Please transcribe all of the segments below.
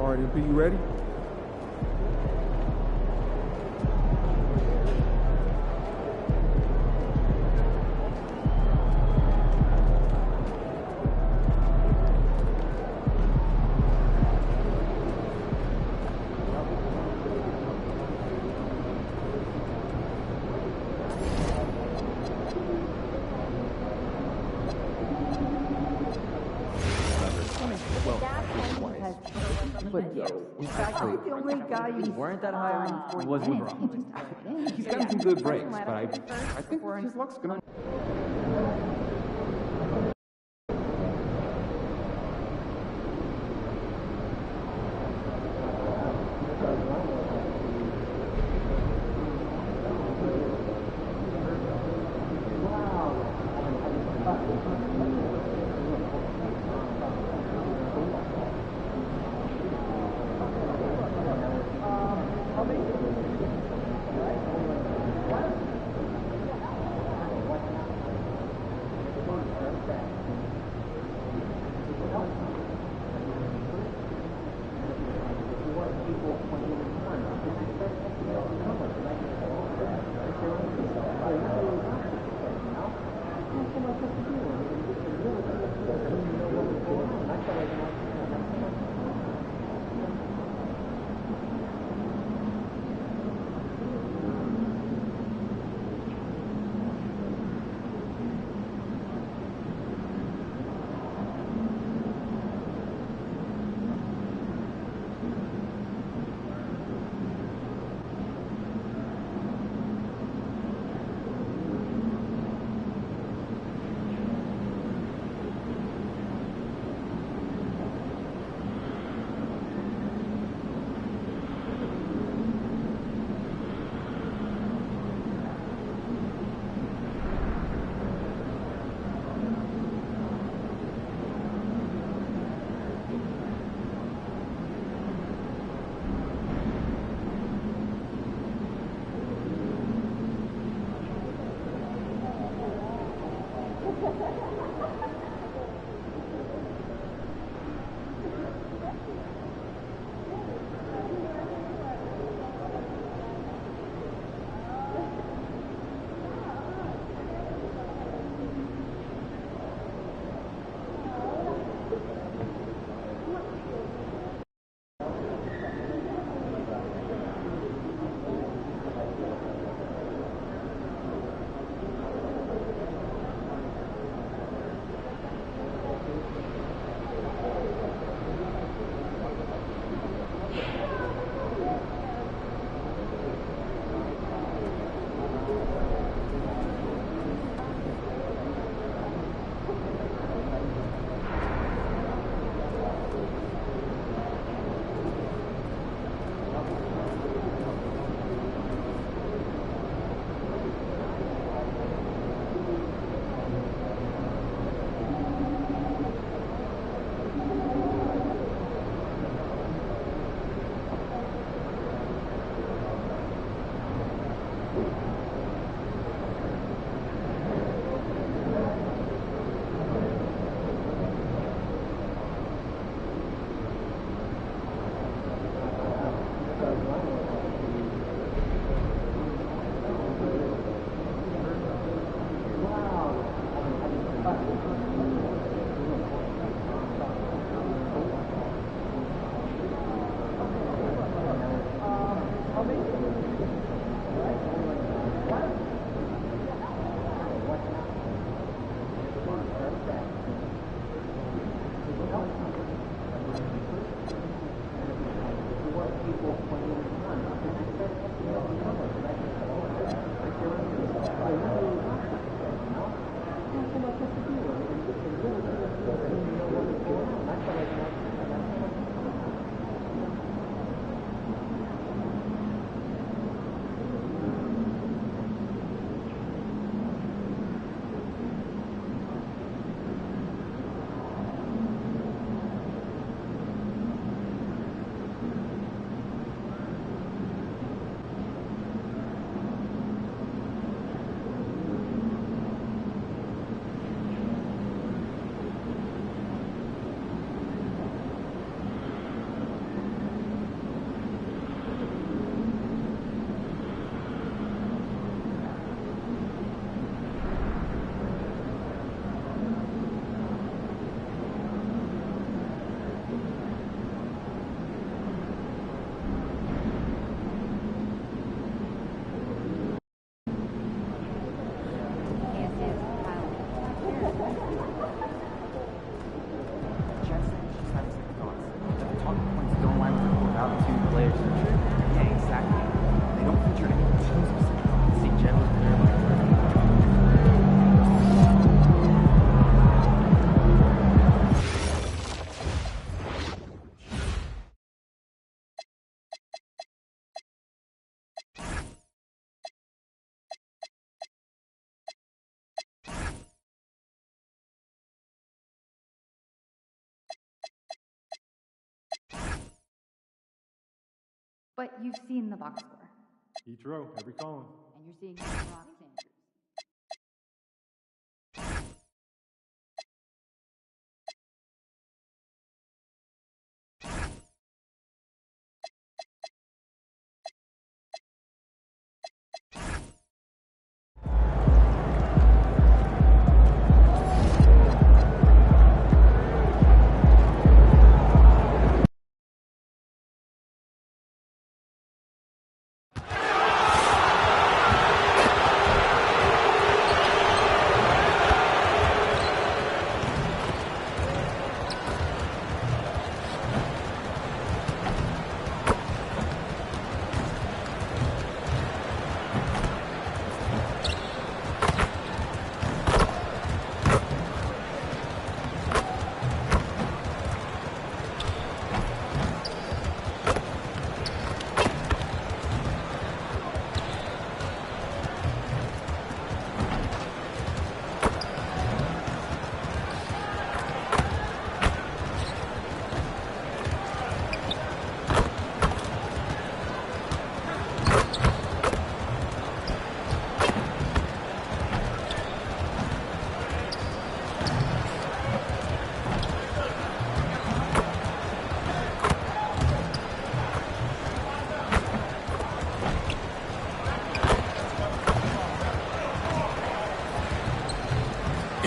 All right, MP, you ready? The only guy you weren't that high on was LeBron. He's gotten some good breaks, but I think his luck's gonna. But you've seen the box score. Each row, every column. And you're seeing Rock Sanders.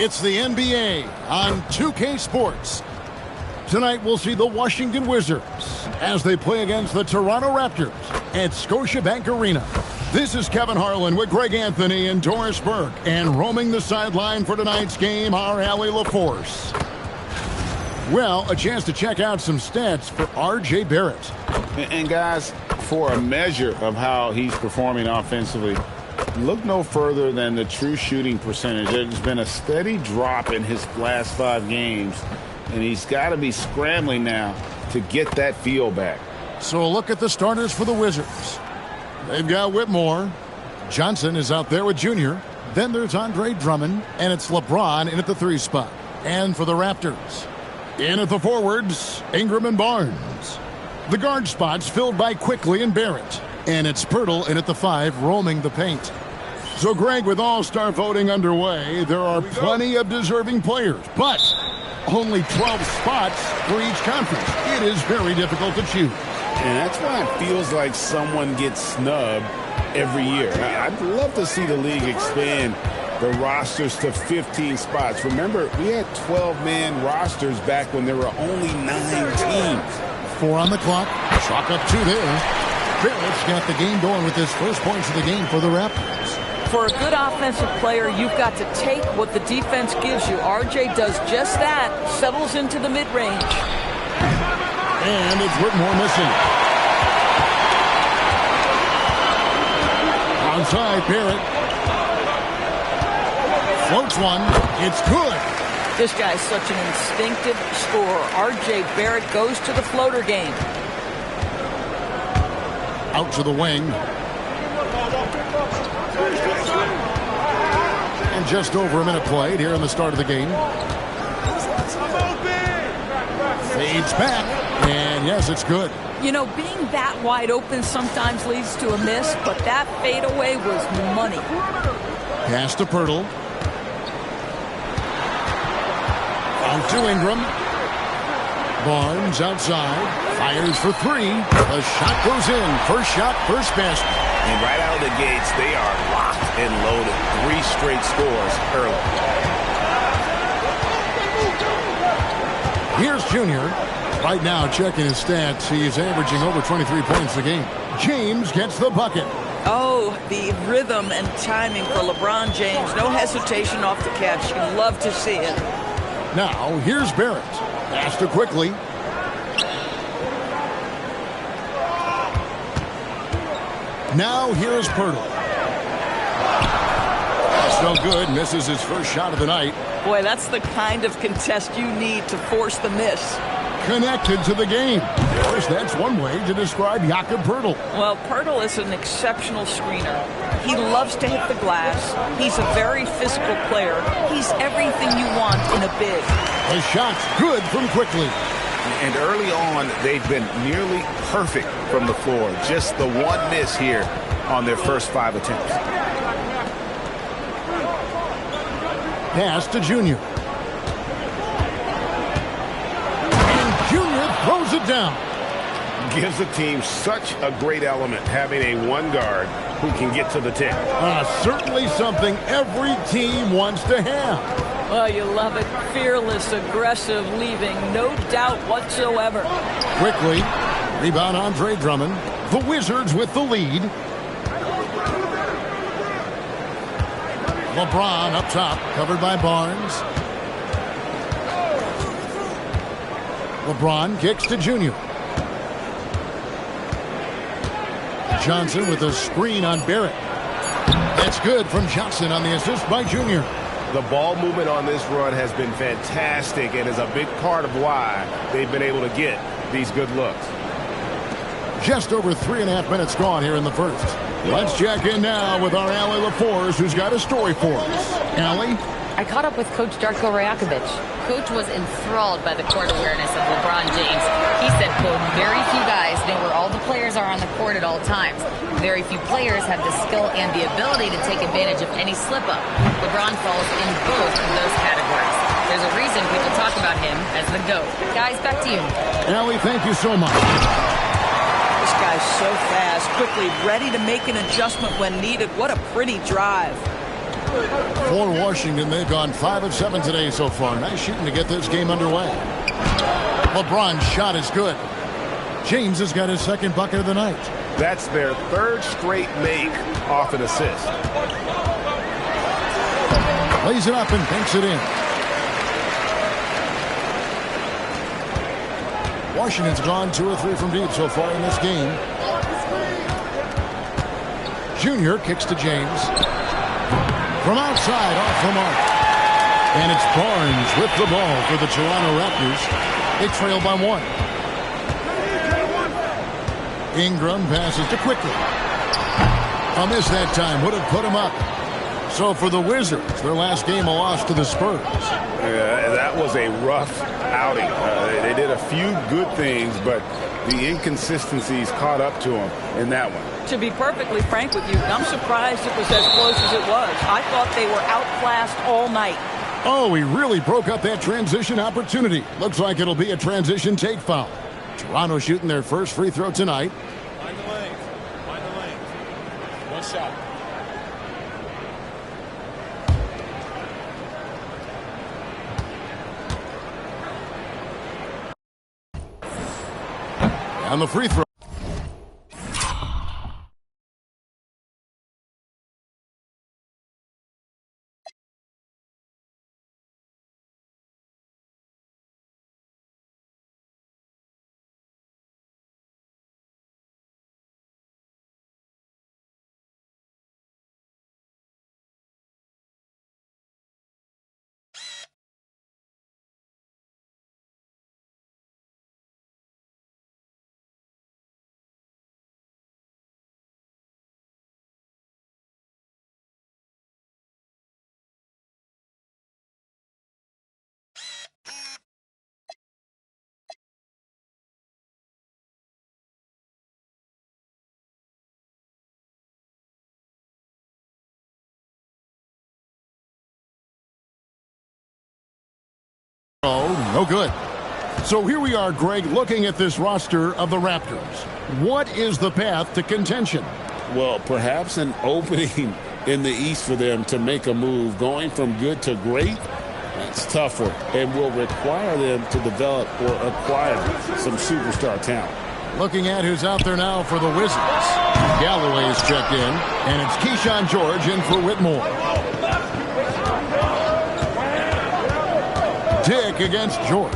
It's the NBA on 2K Sports. Tonight we'll see the Washington Wizards as they play against the Toronto Raptors at Scotiabank Arena. This is Kevin Harlan with Greg Anthony and Doris Burke, and roaming the sideline for tonight's game, our Allie LaForce. Well, a chance to check out some stats for R.J. Barrett. And guys, for a measure of how he's performing offensively, look no further than the true shooting percentage. There's been a steady drop in his last 5 games, and he's got to be scrambling now to get that feel back. So a look at the starters for the Wizards. They've got Whitmore. Johnson is out there with Junior. Then there's Andre Drummond, and it's LeBron in at the 3 spot. And for the Raptors, in at the forwards, Ingram and Barnes. The guard spots filled by Quickly and Barrett. And it's Pirtle in at the 5, roaming the paint. So, Greg, with All-Star voting underway, there are plenty of deserving players, but only 12 spots for each conference. It is very difficult to choose. And that's why it feels like someone gets snubbed every year. I'd love to see the league expand the rosters to 15 spots. Remember, we had 12-man rosters back when there were only 9 teams. 4 on the clock. Chalk up 2 there. Barrett's got the game going with his first points of the game for the Raptors. For a good offensive player, you've got to take what the defense gives you. RJ does just that, settles into the mid-range. And it's Whitmore missing. Onside, Barrett. Floats one. It's good. This guy's such an instinctive scorer. RJ Barrett goes to the floater game. Out to the wing. And just over a minute played here in the start of the game. Fades back. And yes, it's good. You know, being that wide open sometimes leads to a miss, but that fadeaway was money. Pass to Pirtle. Out to Ingram. Barnes outside. Fires for 3. The shot goes in. First shot, first basket. And right out of the gates, they are locked and loaded. 3 straight scores early. Here's Junior. Right now, checking his stats, he is averaging over 23 points a game. James gets the bucket. Oh, the rhythm and timing for LeBron James. No hesitation off the catch. You love to see it. Now, here's Barrett. Pass to Quickly. Now, here's Pirtle. That's no good. Misses his first shot of the night. Boy, that's the kind of contest you need to force the miss. Connected to the game. Of course, that's one way to describe Jakob Pirtle. Well, Pirtle is an exceptional screener. He loves to hit the glass. He's a very physical player. He's everything you want in a big. The shot's good from Quickly. And early on, they've been nearly perfect from the floor. Just the one miss here on their first 5 attempts. Pass to Junior. And Junior throws it down. Gives the team such a great element having a one guard who can get to the tip. Certainly something every team wants to have. Oh, you love it. Fearless, aggressive, leaving. No doubt whatsoever. Quickly, rebound Andre Drummond. The Wizards with the lead. LeBron up top, covered by Barnes. LeBron kicks to Junior. Johnson with a screen on Barrett. That's good from Johnson on the assist by Junior. The ball movement on this run has been fantastic and is a big part of why they've been able to get these good looks. Just over 3.5 minutes gone here in the first. Let's check in now with our Allie LaForce, who's got a story for us. Allie? I caught up with Coach Darko Rajakovic. Coach was enthralled by the court awareness of LeBron James. He said, quote, very few guys know where all the players are on the court at all times. Very few players have the skill and the ability to take advantage of any slip-up. LeBron falls in both of those categories. There's a reason people talk about him as the GOAT. Guys, back to you. Allie, thank you so much. This guy's so fast, quickly, ready to make an adjustment when needed. What a pretty drive. For Washington, they've gone 5 of 7 today so far. Nice shooting to get this game underway. LeBron's shot is good. James has got his second bucket of the night. That's their third straight make off an assist. Lays it up and banks it in. Washington's gone 2 or 3 from deep so far in this game. Junior kicks to James. From outside, off the mark. And it's Barnes with the ball for the Toronto Raptors. They trail by 1. Ingram passes to Quickly. A miss that time would have put him up. So for the Wizards, their last game a loss to the Spurs. That was a rough outing. They did a few good things, but the inconsistencies caught up to them in that one. To be perfectly frank with you, I'm surprised it was as close as it was. I thought they were outclassed all night. Oh, he really broke up that transition opportunity. Looks like it'll be a transition take foul. Toronto shooting their first free throw tonight. Find the lanes. Find the lanes. One shot. On the free throw. Oh, no good. So here we are, Greg, looking at this roster of the Raptors. What is the path to contention? Well, perhaps an opening in the East for them to make a move. Going from good to great, that's tougher and will require them to develop or acquire some superstar talent. Looking at who's out there now for the Wizards. Galloway's checked in, and it's Keyshawn George in for Whitmore. Dick against George.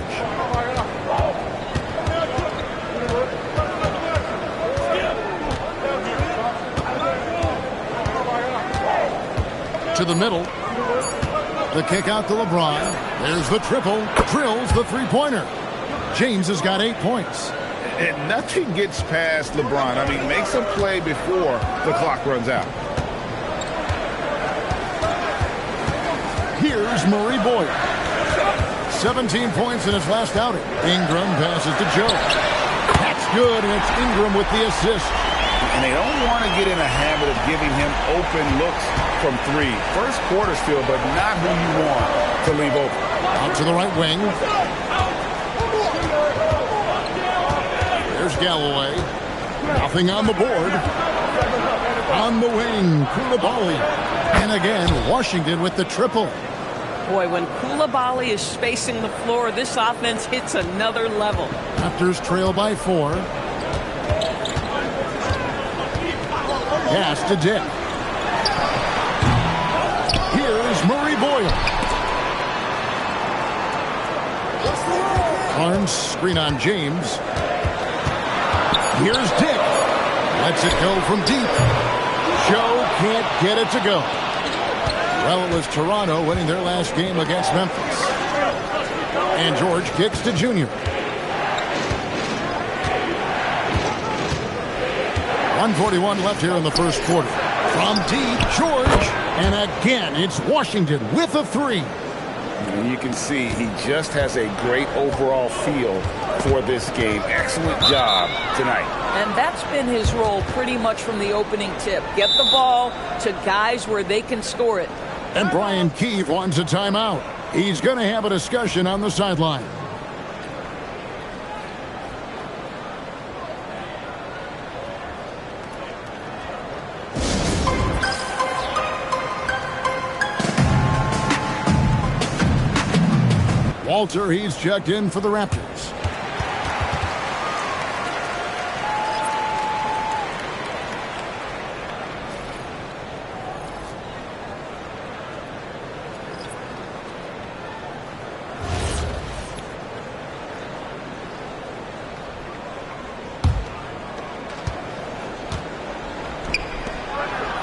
To the middle. The kick out to LeBron. There's the triple. Drills the three-pointer. James has got 8 points. And nothing gets past LeBron. I mean, makes a play before the clock runs out. Here's Murray Boyd. 17 points in his last outing. Ingram passes to Joe. That's good, and it's Ingram with the assist. And they don't want to get in a habit of giving him open looks from three. First quarter still, but not who you want to leave open. Out to the right wing. There's Galloway. Nothing on the board. On the wing, Koulibaly. And again, Washington with the triple. Boy, when Koulibaly is spacing the floor, this offense hits another level. Raptors trail by 4. Pass to Dick. Here's Murray Boyle. Barnes screen on James. Here's Dick. Lets it go from deep. Joe can't get it to go. Well, it was Toronto winning their last game against Memphis. And George kicks to Junior. 1:41 left here in the first quarter. From deep, George. And again, it's Washington with a 3. And you can see he just has a great overall feel for this game. Excellent job tonight. And that's been his role pretty much from the opening tip. Get the ball to guys where they can score it. And Brian Keefe wants a timeout. He's going to have a discussion on the sideline. Walter, he's checked in for the Raptors.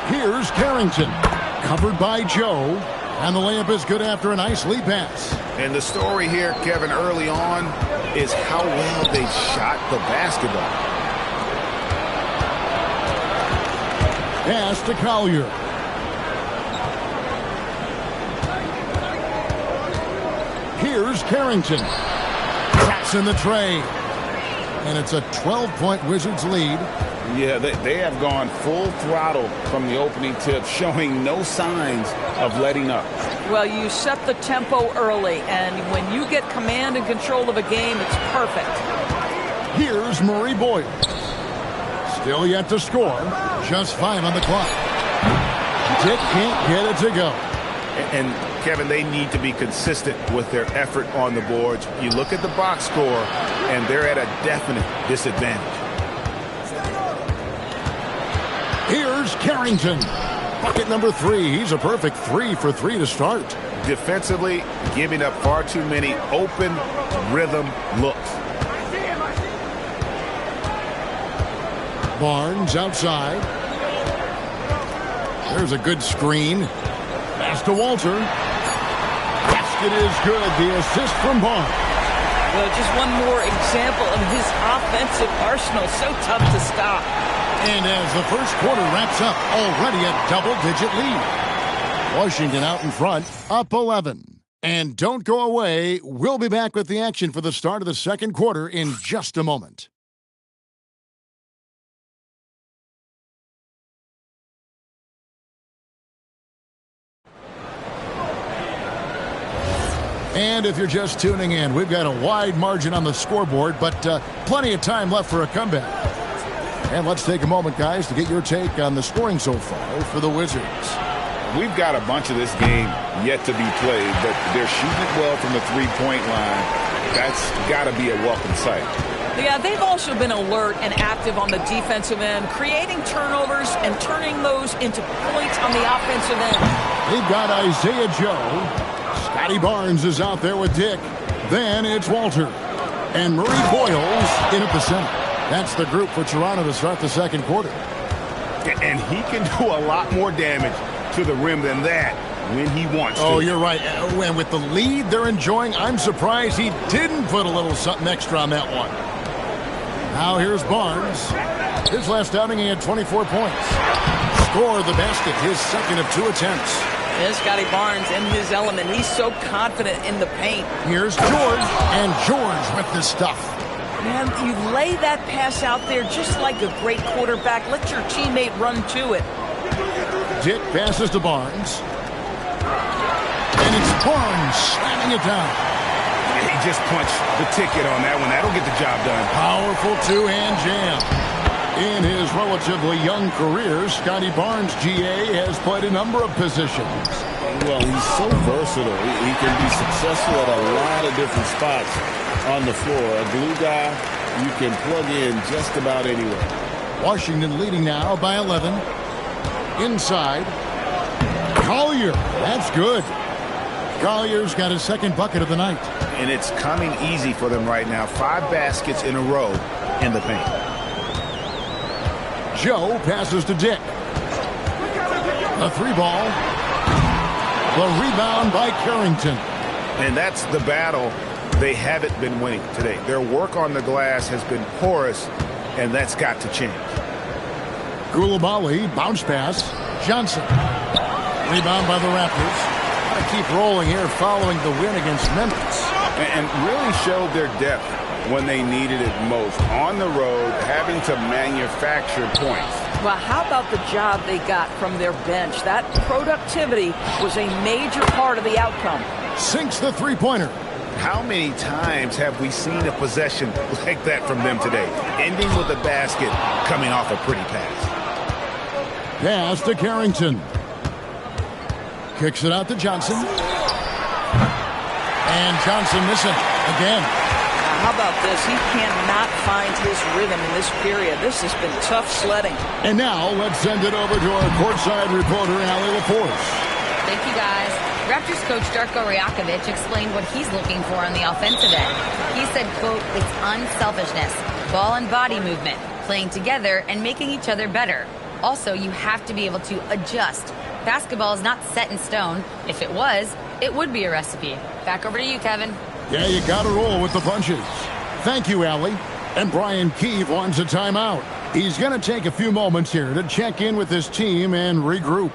Here's Carrington, covered by Joe, and the layup is good after a nice lead pass. And the story here, Kevin, early on is how well they shot the basketball. Pass to Collier. Here's Carrington. Traps in the tray. And it's a 12-point Wizards lead. Yeah, they have gone full throttle from the opening tip, showing no signs of letting up. Well, you set the tempo early, and when you get command and control of a game, it's perfect. Here's Murray Boyle. Still yet to score. Just 5 on the clock. Dick can't get it to go. And Kevin, they need to be consistent with their effort on the boards. You look at the box score, and they're at a definite disadvantage. Here's Carrington. Bucket number 3. He's a perfect 3 for 3 to start. Defensively, giving up far too many open rhythm looks. Barnes outside. There's a good screen. Pass to Walter. Basket is good. The assist from Barnes. Well, just one more example of his offensive arsenal. So tough to stop. And as the first quarter wraps up, already a double-digit lead. Washington out in front, up 11. And don't go away. We'll be back with the action for the start of the second quarter in just a moment. And if you're just tuning in, we've got a wide margin on the scoreboard, but plenty of time left for a comeback. And let's take a moment, guys, to get your take on the scoring so far for the Wizards. We've got a bunch of this game yet to be played, but they're shooting it well from the three-point line. That's got to be a welcome sight. Yeah, they've also been alert and active on the defensive end, creating turnovers and turning those into points on the offensive end. They've got Isaiah Joe. Scotty Barnes is out there with Dick. Then it's Walter. And Murray Boyles in at the center. That's the group for Toronto to start the second quarter. And he can do a lot more damage to the rim than that when he wants to. Oh, you're right. And with the lead they're enjoying, I'm surprised he didn't put a little something extra on that one. Now here's Barnes. His last outing, he had 24 points. Scored the basket, his second of 2 attempts. Yeah, Scotty Barnes in his element. He's so confident in the paint. Here's George, and George with the stuff. Man, you lay that pass out there just like a great quarterback. Let your teammate run to it. Dick passes to Barnes. And it's Barnes slamming it down. He just punched the ticket on that one. That'll get the job done. Powerful two-hand jam. In his relatively young career, Scotty Barnes, GA, has played a number of positions. Well, he's so versatile. He can be successful at a lot of different spots on the floor. A glue guy you can plug in just about anywhere. Washington leading now by 11. Inside. Collier. That's good. Collier's got his second bucket of the night. And it's coming easy for them right now. 5 baskets in a row in the paint. Joe passes to Dick. A 3-ball. The rebound by Carrington. And that's the battle they haven't been winning today. Their work on the glass has been porous, and that's got to change. Koulibaly, bounce pass. Johnson. Rebound by the Raptors. Gotta keep rolling here following the win against Memphis. And really showed their depth when they needed it most. On the road, having to manufacture points. Well, how about the job they got from their bench? That productivity was a major part of the outcome. Sinks the three-pointer. How many times have we seen a possession like that from them today? Ending with a basket, coming off a pretty pass. Pass to Carrington. Kicks it out to Johnson. And Johnson missing again. How about this? He cannot find his rhythm in this period. This has been tough sledding. And now let's send it over to our courtside reporter, Allie LaForce. Thank you, guys. Raptors coach Darko Rajakovic explained what he's looking for on the offensive end. He said, quote, it's unselfishness, ball and body movement, playing together and making each other better. Also, you have to be able to adjust. Basketball is not set in stone. If it was, it would be a recipe. Back over to you, Kevin. Yeah, you got to roll with the punches. Thank you, Allie. And Brian Keefe wants a timeout. He's going to take a few moments here to check in with his team and regroup.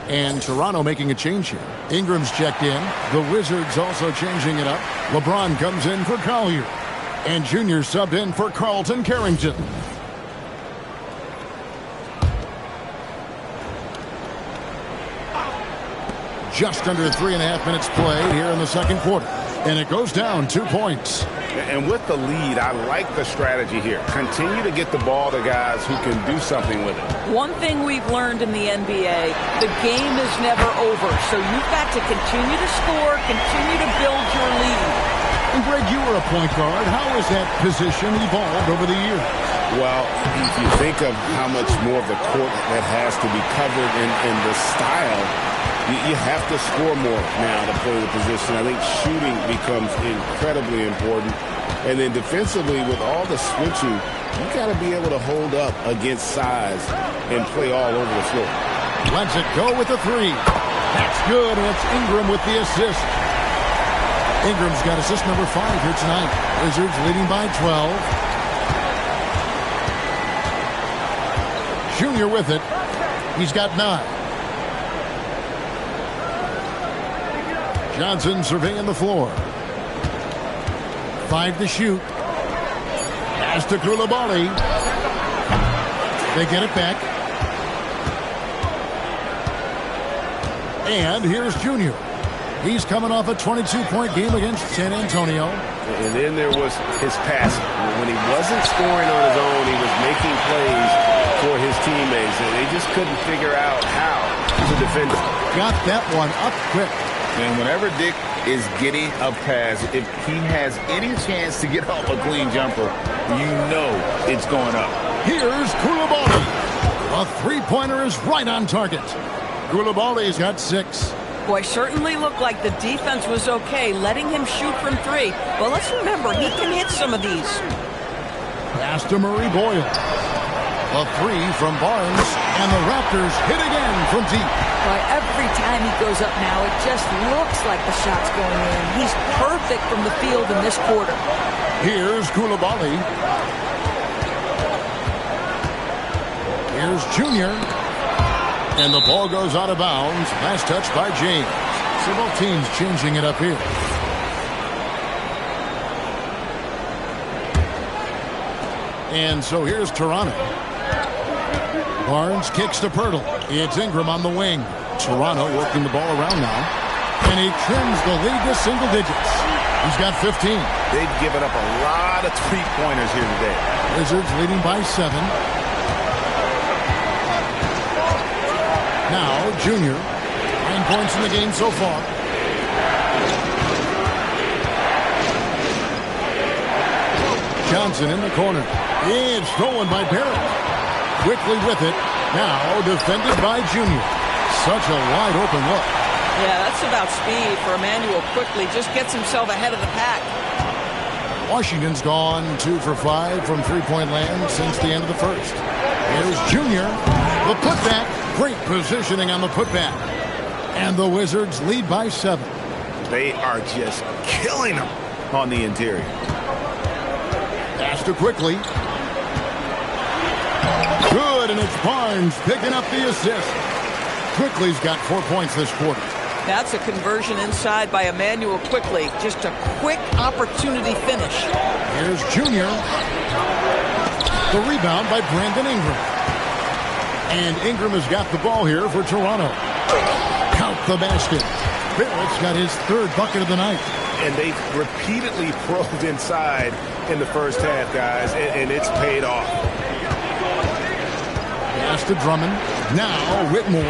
And Toronto making a change here. Ingram's checked in. The Wizards also changing it up. LeBron comes in for Collier. And Junior subbed in for Carlton Carrington. Just under 3.5 minutes played here in the second quarter. And it goes down 2 points. And with the lead, I like the strategy here. Continue to get the ball to guys who can do something with it. One thing we've learned in the NBA, the game is never over. So you've got to continue to score, continue to build your lead. And Greg, you were a point guard. How has that position evolved over the years? Well, if you think of how much more of the court that has to be covered in the style, you have to score more now to play the position. I think shooting becomes incredibly important. And then defensively, with all the switching, you got to be able to hold up against size and play all over the floor. Lets it go with the three. That's good, and it's Ingram with the assist. Ingram's got assist number 5 here tonight. Wizards leading by 12. Junior with it. He's got 9. Johnson surveying the floor. 5 to shoot. Pass to Koulibaly. They get it back. And here's Junior. He's coming off a 22-point game against San Antonio. And then there was his passing. When he wasn't scoring on his own, he was making plays for his teammates, and they just couldn't figure out how to defend him. Got that one up quick. And whenever Dick is getting a pass, if he has any chance to get off a clean jumper, you know it's going up. Here's Koulibaly. A three-pointer is right on target. Koulibaly's got 6. Boy, certainly looked like the defense was okay, letting him shoot from 3. But let's remember, he can hit some of these. Pass to Murray Boyle. A 3 from Barnes, and the Raptors hit again from deep. Boy, every time he goes up now, it just looks like the shot's going in. He's perfect from the field in this quarter. Here's Koulibaly. Here's Junior. And the ball goes out of bounds. Last touch by James. So both teams changing it up here. And so here's Toronto. Barnes kicks to Pirtle. It's Ingram on the wing. Toronto working the ball around now. And he trims the lead to single digits. He's got 15. They've given up a lot of three-pointers here today. Wizards leading by 7. Now, Junior. 9 points in the game so far. Johnson in the corner. It's stolen by Barrett. Quickly with it. Now defended by Junior. Such a wide open look. Yeah, that's about speed for Emmanuel quickly. Just gets himself ahead of the pack. Washington's gone 2 for 5 from three-point land since the end of the first. Here's Junior. The putback. Great positioning on the putback. And the Wizards lead by 7. They are just killing them on the interior. Pass to Quickly. Good, and it's Barnes picking up the assist. Quickly's got 4 points this quarter. That's a conversion inside by Emmanuel Quickly. Just a quick opportunity finish. Here's Junior. The rebound by Brandon Ingram. And Ingram has got the ball here for Toronto. Count the basket. Barrett's got his 3rd bucket of the night. And they repeatedly probed inside in the first half, guys, and it's paid off. Pass to Drummond. Now Whitmore.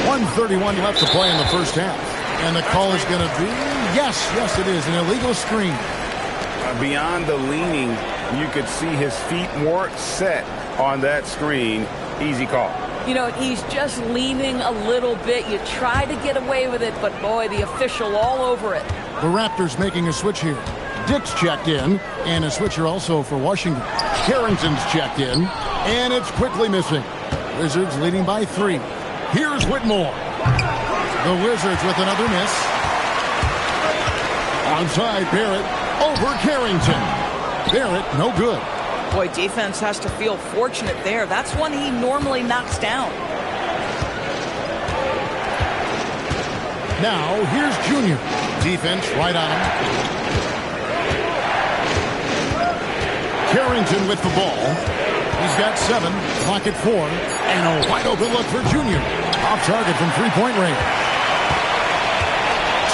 .131 left to play in the first half. And the call is going to be, yes, it is, an illegal screen. Beyond the leaning, you could see his feet weren't set on that screen. Easy call. You know, he's just leaning a little bit. You try to get away with it, but boy, the official all over it. The Raptors making a switch here. Dick's checked in, and a switcher also for Washington. Carrington's checked in, and it's Quickly missing. Wizards leading by 3. Here's Whitmore. The Wizards with another miss. Onside Barrett over Carrington. Barrett, no good. Boy, defense has to feel fortunate there. That's one he normally knocks down. Now, here's Junior. Defense right on him. Carrington with the ball. He's got 7, clock at 4, and a wide open look for Junior. Off target from three-point range.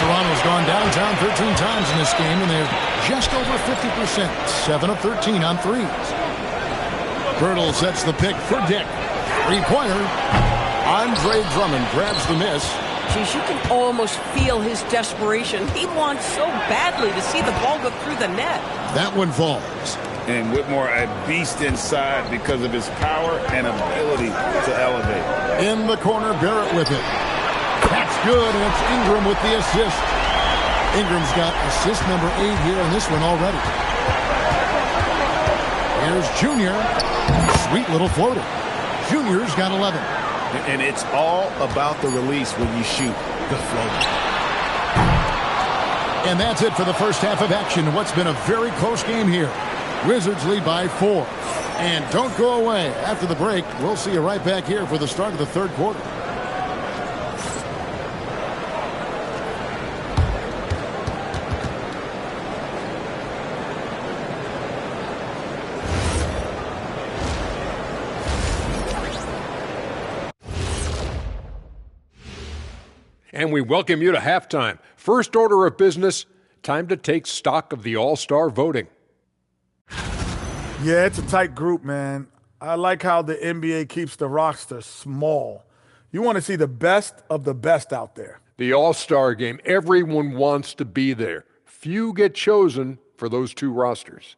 Toronto's gone downtown 13 times in this game, and they're just over 50%. 7 of 13 on threes. Birtle sets the pick for Dick. Three-pointer. Andre Drummond grabs the miss. Geez, you can almost feel his desperation. He wants so badly to see the ball go through the net. That one falls. And Whitmore a beast inside because of his power and ability to elevate. In the corner, Barrett with it. That's good, and it's Ingram with the assist. Ingram's got assist number 8 here in this one already. Here's Junior. Sweet little floater. Junior's got 11. And it's all about the release when you shoot the floater. And that's it for the first half of action. What's been a very close game here. Wizards lead by 4. And don't go away. After the break, we'll see you right back here for the start of the third quarter. And we welcome you to halftime. First order of business, time to take stock of the All-Star voting. Yeah, it's a tight group, man. I like how the NBA keeps the roster small. You want to see the best of the best out there. The All-Star game, everyone wants to be there. Few get chosen for those two rosters.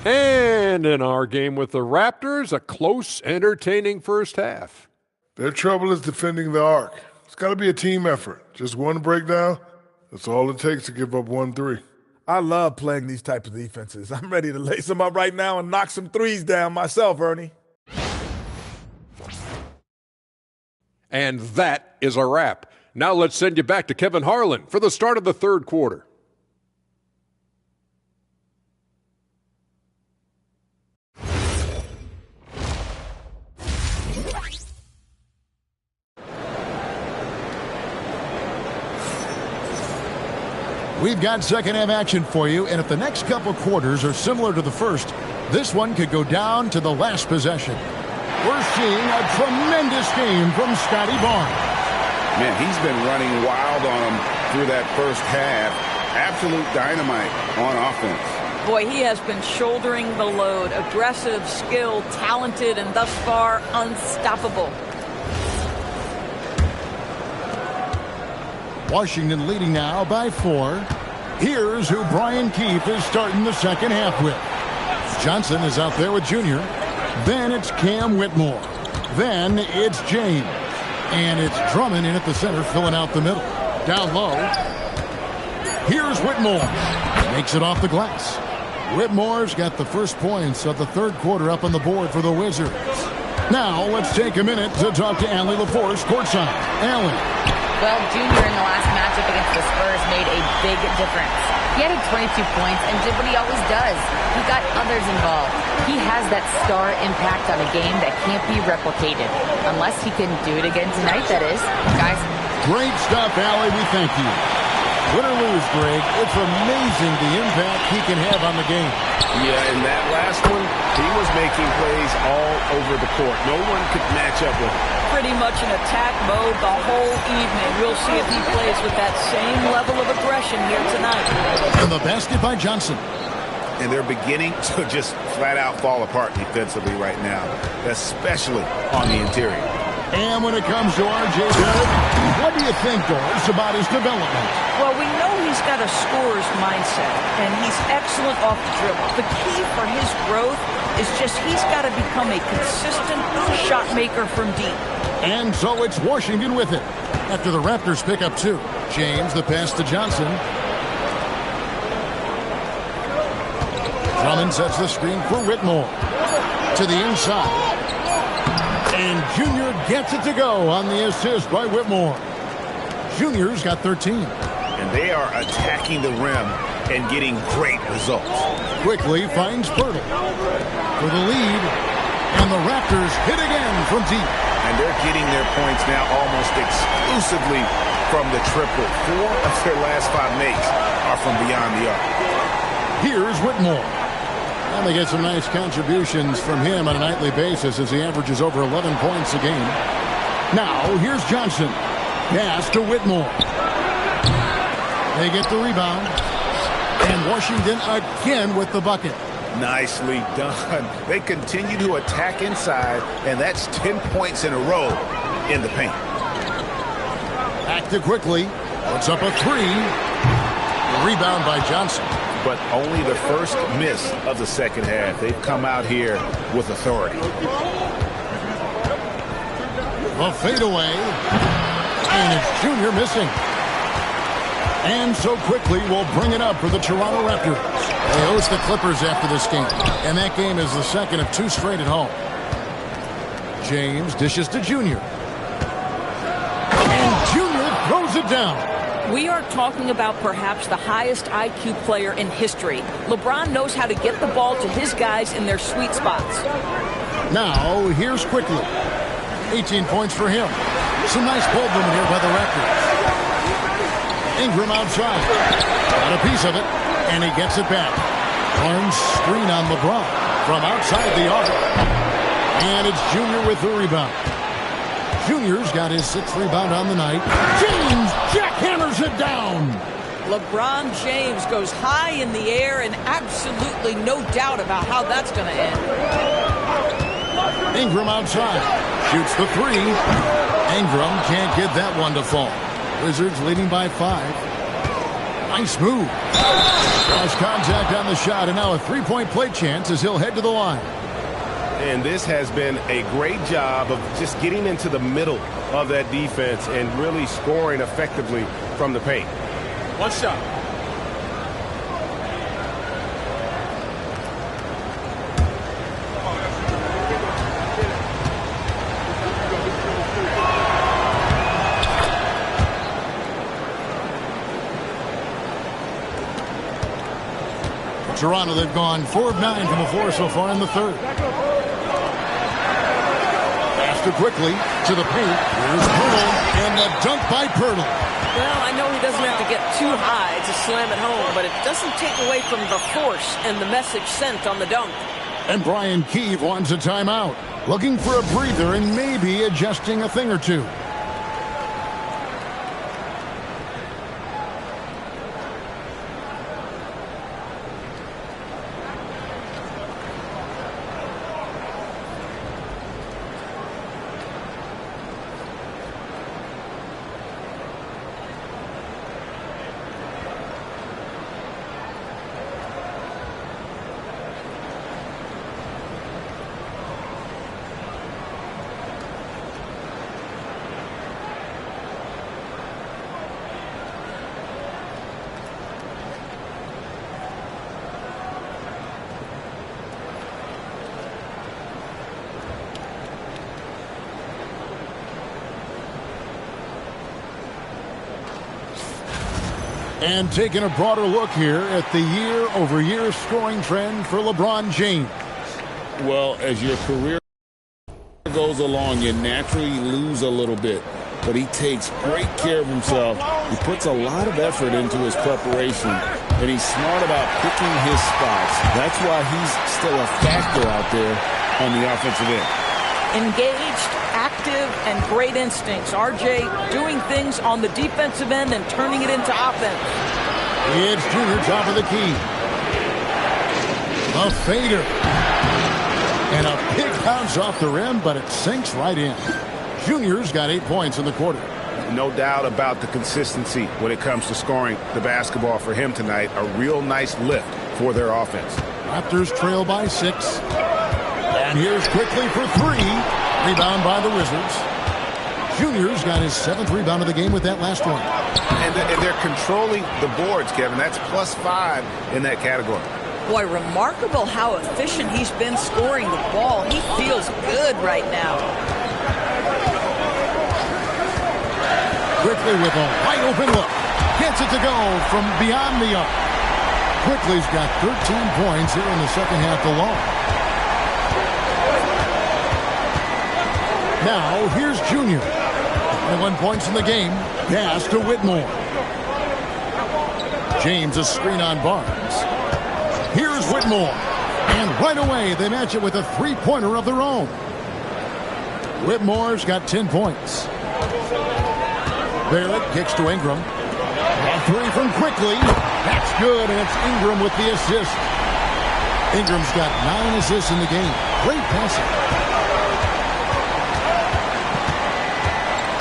And in our game with the Raptors, a close, entertaining first half. Their trouble is defending the arc. It's got to be a team effort. Just one breakdown, that's all it takes to give up 1-3. I love playing these types of defenses. I'm ready to lace them up right now and knock some threes down myself, Ernie. And that is a wrap. Now let's send you back to Kevin Harlan for the start of the third quarter. We've got second half action for you, and if the next couple quarters are similar to the first, this one could go down to the last possession. We're seeing a tremendous game from Scotty Barnes. Man, he's been running wild on him through that first half. Absolute dynamite on offense. Boy, he has been shouldering the load. Aggressive, skilled, talented, and thus far unstoppable. Washington leading now by 4. Here's who Brian Keefe is starting the second half with. Johnson is out there with Junior. Then it's Cam Whitmore. Then it's James. And it's Drummond in at the center, filling out the middle. Down low. Here's Whitmore. Makes it off the glass. Whitmore's got the first points of the third quarter up on the board for the Wizards. Now let's take a minute to talk to Allie LaForce courtside. Allie. Well, Junior in the last matchup against the Spurs made a big difference. He added 22 points and did what he always does. He got others involved. He has that star impact on a game that can't be replicated. Unless he can do it again tonight, that is. Guys. Great stuff, Allie. We thank you. Win or lose, Greg, it's amazing the impact he can have on the game. Yeah, in that last one, he was making plays all over the court. No one could match up with him. Pretty much in attack mode the whole evening. We'll see if he plays with that same level of aggression here tonight. And the basket by Johnson. And they're beginning to just flat out fall apart defensively right now, especially on the interior. And when it comes to R.J. Barrett, what do you think, Doris, about his development? Well, we know he's got a scorer's mindset, and he's excellent off the dribble. The key for his growth is just he's got to become a consistent shot maker from deep. And so it's Washington with it. After the Raptors pick up 2. James, the pass to Johnson. Drummond sets the screen for Whitmore. To the inside. And Junior gets it to go on the assist by Whitmore. Junior's got 13. And they are attacking the rim and getting great results. Quickly finds Pirtle for the lead. And the Raptors hit again from deep. And they're getting their points now almost exclusively from the triple. 4 of their last 5 makes are from beyond the arc. Here's Whitmore. And they get some nice contributions from him on a nightly basis as he averages over 11 points a game. Now, here's Johnson. Pass to Whitmore. They get the rebound. And Washington again with the bucket. Nicely done. They continue to attack inside, and that's 10 points in a row in the paint. Back to quickly. Puts up a 3. The rebound by Johnson. But only the first miss of the second half. They've come out here with authority. The fadeaway. And it's Junior missing. And so quickly we'll bring it up for the Toronto Raptors. They host the Clippers after this game. And that game is the second of 2 straight at home. James dishes to Junior. And Junior throws it down. We are talking about perhaps the highest IQ player in history. LeBron knows how to get the ball to his guys in their sweet spots. Now, here's quickly. 18 points for him. Some nice ball movement here by the Raptors. Ingram outside. Got a piece of it, and he gets it back. Barnes screen on LeBron from outside the arc. And it's Junior with the rebound. Junior's got his 6th rebound on the night. James jackhammers it down. LeBron James goes high in the air, and absolutely no doubt about how that's going to end. Ingram outside. Shoots the 3. Ingram can't get that one to fall. Wizards leading by 5. Nice move. Cross contact on the shot, and now a 3-point play chance as he'll head to the line. And this has been a great job of just getting into the middle of that defense and really scoring effectively from the paint. One shot. Toronto, they've gone 4 of 9 from the floor so far in the third. Faster quickly to the paint. Here's Pirtle, and the dunk by Pirtle. Well, I know he doesn't have to get too high to slam it home, but it doesn't take away from the force and the message sent on the dunk. And Brian Keefe wants a timeout. Looking for a breather and maybe adjusting a thing or two. And taking a broader look here at the year-over-year scoring trend for LeBron James. Well, as your career goes along, you naturally lose a little bit. But he takes great care of himself. He puts a lot of effort into his preparation. And he's smart about picking his spots. That's why he's still a factor out there on the offensive end. Engaged, active, and great instincts. RJ doing things on the defensive end and turning it into offense. It's Junior, top of the key. A fader. And a big bounce off the rim, but it sinks right in. Junior's got 8 points in the quarter. No doubt about the consistency when it comes to scoring the basketball for him tonight. A real nice lift for their offense. Raptors trail by 6. And here's quickly for 3. Rebound by the Wizards. Junior's got his 7th rebound of the game with that last one. And they're controlling the boards, Kevin. That's +5 in that category. Boy, remarkable how efficient he's been scoring the ball. He feels good right now. Quickly with a wide open look. Gets it to go from beyond the arc. Quickly's got 13 points here in the second half alone. Now, here's Junior. 21 points in the game. Pass to Whitmore. James a screen on Barnes. Here's Whitmore. And right away, they match it with a 3-pointer of their own. Whitmore's got 10 points. Barrett kicks to Ingram. A 3 from Quickly. That's good, and it's Ingram with the assist. Ingram's got 9 assists in the game. Great passing.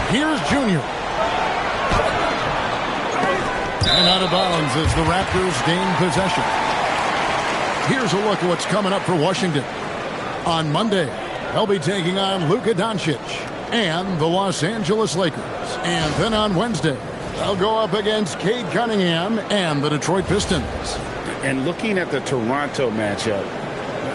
Here's Junior. And out of bounds as the Raptors gain possession. Here's a look at what's coming up for Washington. On Monday, they'll be taking on Luka Doncic and the Los Angeles Lakers. And then on Wednesday, they'll go up against Cade Cunningham and the Detroit Pistons. And looking at the Toronto matchup,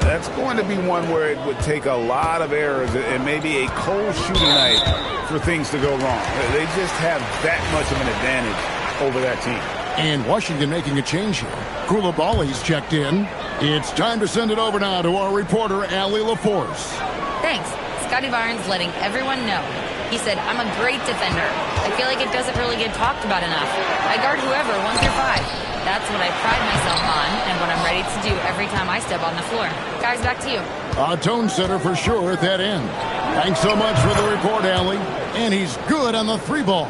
that's going to be one where it would take a lot of errors and maybe a cold shooting night for things to go wrong. They just have that much of an advantage over that team. And Washington making a change here. Koulibaly's checked in. It's time to send it over now to our reporter, Allie LaForce. Thanks. Scotty Barnes letting everyone know. He said, I'm a great defender. I feel like it doesn't really get talked about enough. I guard whoever, 1 through 5. That's what I pride myself on and what I'm ready to do every time I step on the floor. Guys, back to you. A tone setter for sure at that end. Thanks so much for the report, Allie. And he's good on the 3-ball.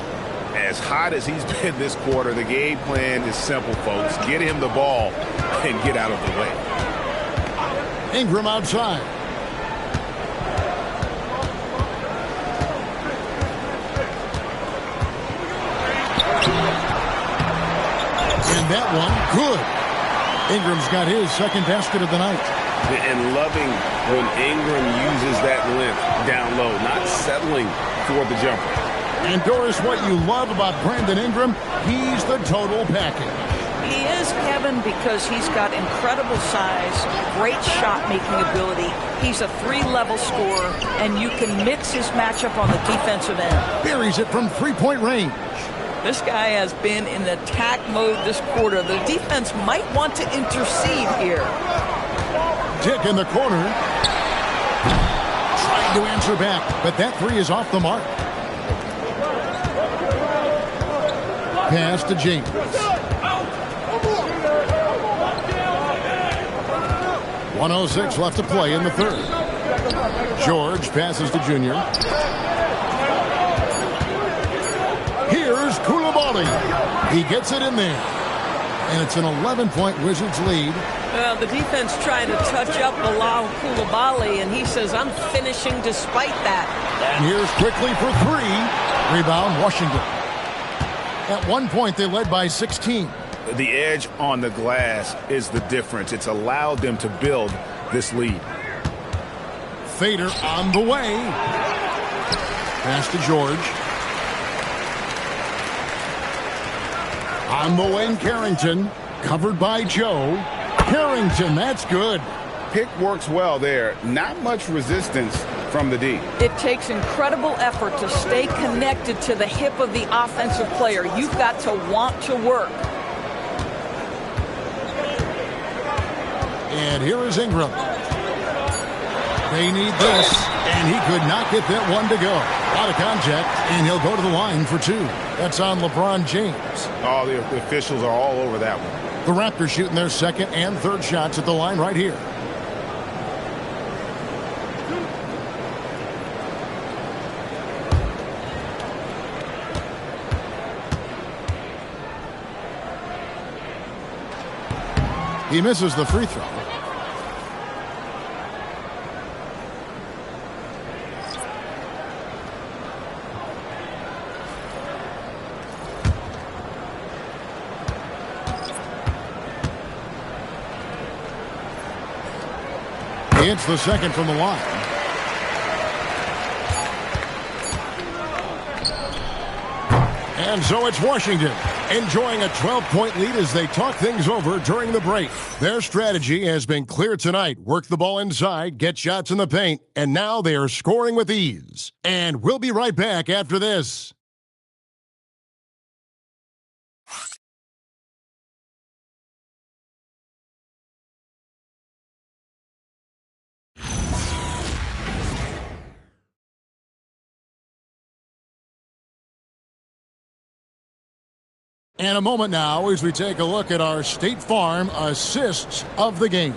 As hot as he's been this quarter, the game plan is simple, folks. Get him the ball and get out of the way. Ingram outside. And that one, good. Ingram's got his second basket of the night. And loving when Ingram uses that length down low, not settling for the jumper. And Doris, what you love about Brandon Ingram, he's the total package. He is, Kevin, because he's got incredible size, great shot-making ability. He's a 3-level scorer, and you can mix his matchup on the defensive end. Buries it from 3-point range. This guy has been in attack mode this quarter. The defense might want to intercede here. Dick in the corner. Trying to answer back, but that 3 is off the mark. Pass to James. .106 left to play in the third. George passes to Junior. Here's Koulibaly. He gets it in there. And it's an 11-point Wizards lead. Well, the defense trying to touch up Bilal Koulibaly, and he says, I'm finishing despite that. And here's quickly for 3. Rebound, Washington. At one point, they led by 16. The edge on the glass is the difference. It's allowed them to build this lead. Fader on the way. Pass to George. On the wing, Carrington. Covered by Joe. Carrington, that's good. Pick works well there. Not much resistance from the D. It takes incredible effort to stay connected to the hip of the offensive player. You've got to want to work. And here is Ingram. They need this, and he could not get that one to go. Out of contact, and he'll go to the line for 2. That's on LeBron James. Oh, the officials are all over that one. The Raptors shooting their second and third shots at the line right here. He misses the free throw. He hits the second from the line. And so it's Washington enjoying a 12-point lead as they talk things over during the break. Their strategy has been clear tonight. Work the ball inside, get shots in the paint, and now they are scoring with ease. And we'll be right back after this. And a moment now as we take a look at our State Farm assists of the game.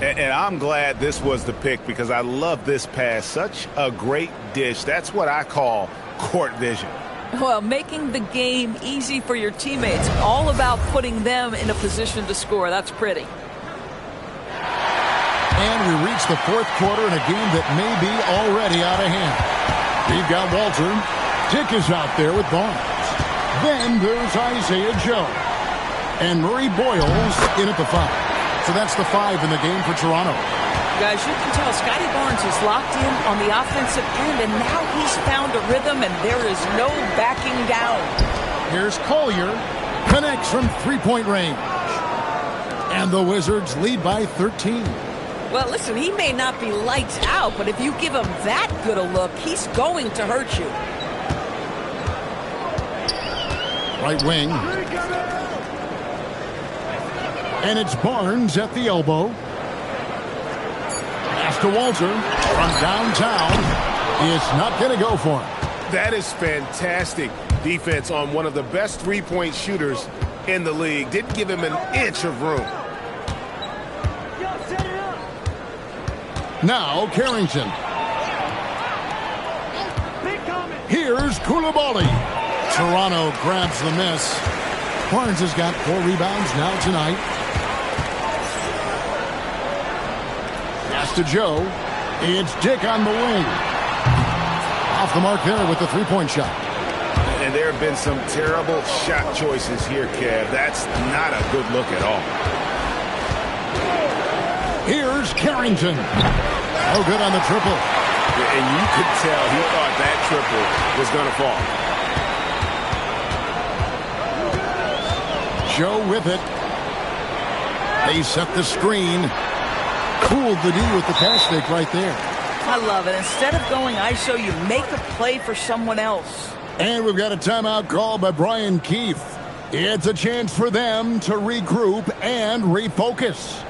And I'm glad this was the pick because I love this pass. Such a great dish. That's what I call court vision. Well, making the game easy for your teammates. All about putting them in a position to score. That's pretty. And we reach the fourth quarter in a game that may be already out of hand. We've got Walter. Dick is out there with Barnes. Then there's Isaiah Joe. And Murray Boyles in at the 5. So that's the 5 in the game for Toronto. Guys, you can tell Scotty Barnes is locked in on the offensive end, and now he's found a rhythm, and there is no backing down. Here's Collier. Connects from 3-point range. And the Wizards lead by 13. Well, listen, he may not be lights out, but if you give him that good a look, he's going to hurt you. Right wing. And it's Barnes at the elbow. Pass to Walter from downtown. It's not going to go for him. That is fantastic defense on one of the best three-point shooters in the league. Didn't give him an inch of room. Now Carrington. Here's Koulibaly. Toronto grabs the miss. Barnes has got 4 rebounds now tonight. Pass to Joe. It's Dick on the wing. Off the mark there with the three-point shot. And there have been some terrible shot choices here, Kev. That's not a good look at all. Here's Carrington. Oh, good on the triple. And you could tell he thought that triple was going to fall. Joe with it. They set the screen. Fooled the D with the pass fake right there. I love it. Instead of going ISO, you make a play for someone else. And we've got a timeout called by Brian Keefe. It's a chance for them to regroup and refocus.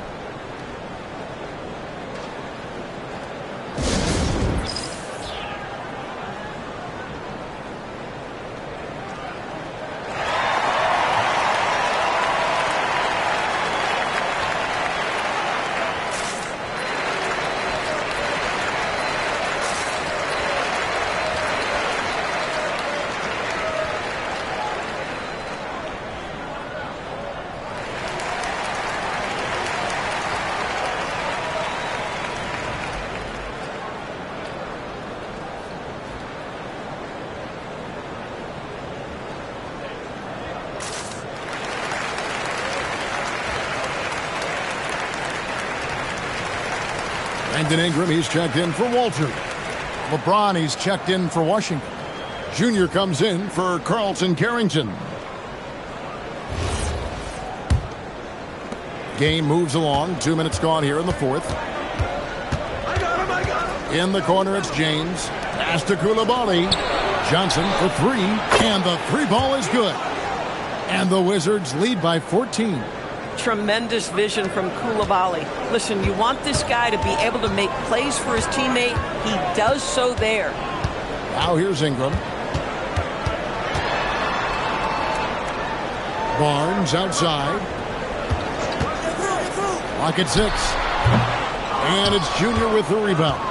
Brandon Ingram, he's checked in for Walter. LeBron, he's checked in for Washington. Junior comes in for Carlton Carrington. Game moves along. 2 minutes gone here in the fourth. In the corner, it's James. Pass to Koulibaly. Johnson for 3. And the 3-ball is good. And the Wizards lead by 14. Tremendous vision from Koulibaly. Listen, you want this guy to be able to make plays for his teammate. He does so there. Now here's Ingram. Barnes outside. Lock at 6. And it's Junior with the rebound.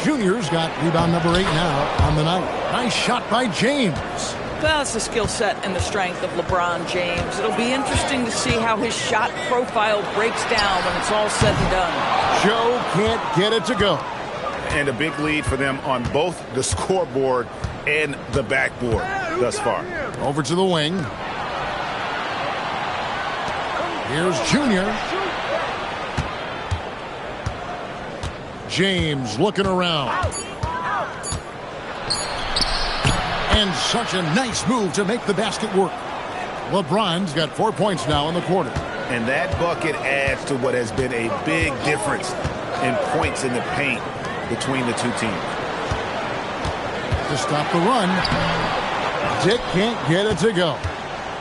Junior's got rebound number 8 now on the night. Nice shot by James. Well, it's the skill set and the strength of LeBron James. It'll be interesting to see how his shot profile breaks down when it's all said and done. Joe can't get it to go. And a big lead for them on both the scoreboard and the backboard thus far. Over to the wing. Here's Junior. James looking around. And such a nice move to make the basket work. LeBron's got 4 points now in the quarter. And that bucket adds to what has been a big difference in points in the paint between the two teams. To stop the run, Dick can't get it to go.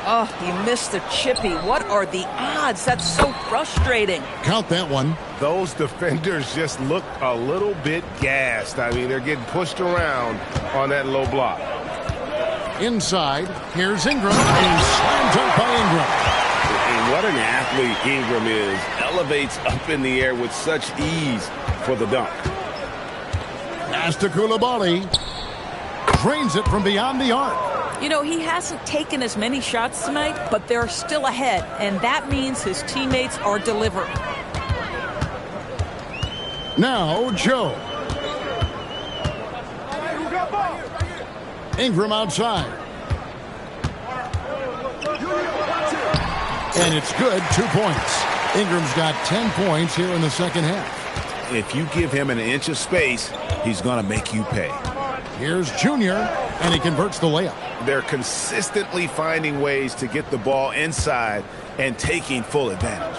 Oh, he missed the chippy. What are the odds? That's so frustrating. Count that one. Those defenders just look a little bit gassed. I mean, they're getting pushed around on that low block. Inside, here's Ingram. And slammed up by Ingram. And what an athlete Ingram is. Elevates up in the air with such ease for the dunk. Pass to Koulibaly. Drains it from beyond the arc. You know, he hasn't taken as many shots tonight, but they're still ahead, and that means his teammates are delivering. Now, Joe. Ingram outside. And it's good, 2 points. Ingram's got 10 points here in the second half. If you give him an inch of space, he's going to make you pay. Here's Junior, and he converts the layup. They're consistently finding ways to get the ball inside and taking full advantage.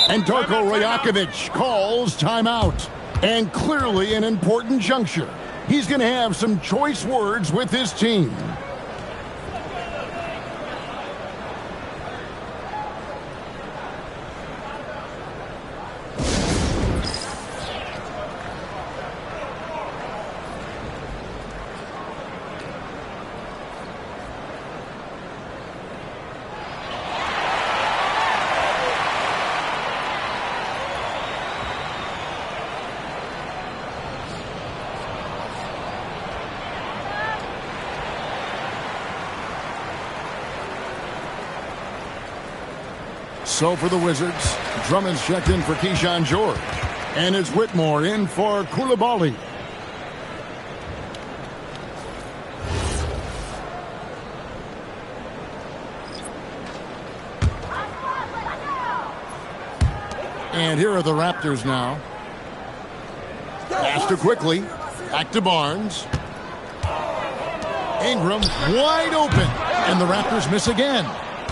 And Darko Rajakovic calls timeout. And clearly an important juncture. He's going to have some choice words with his team. So for the Wizards, Drummond's checked in for Keyshawn George. And it's Whitmore in for Koulibaly. And here are the Raptors now. Pass to quickly. Back to Barnes. Ingram wide open. And the Raptors miss again.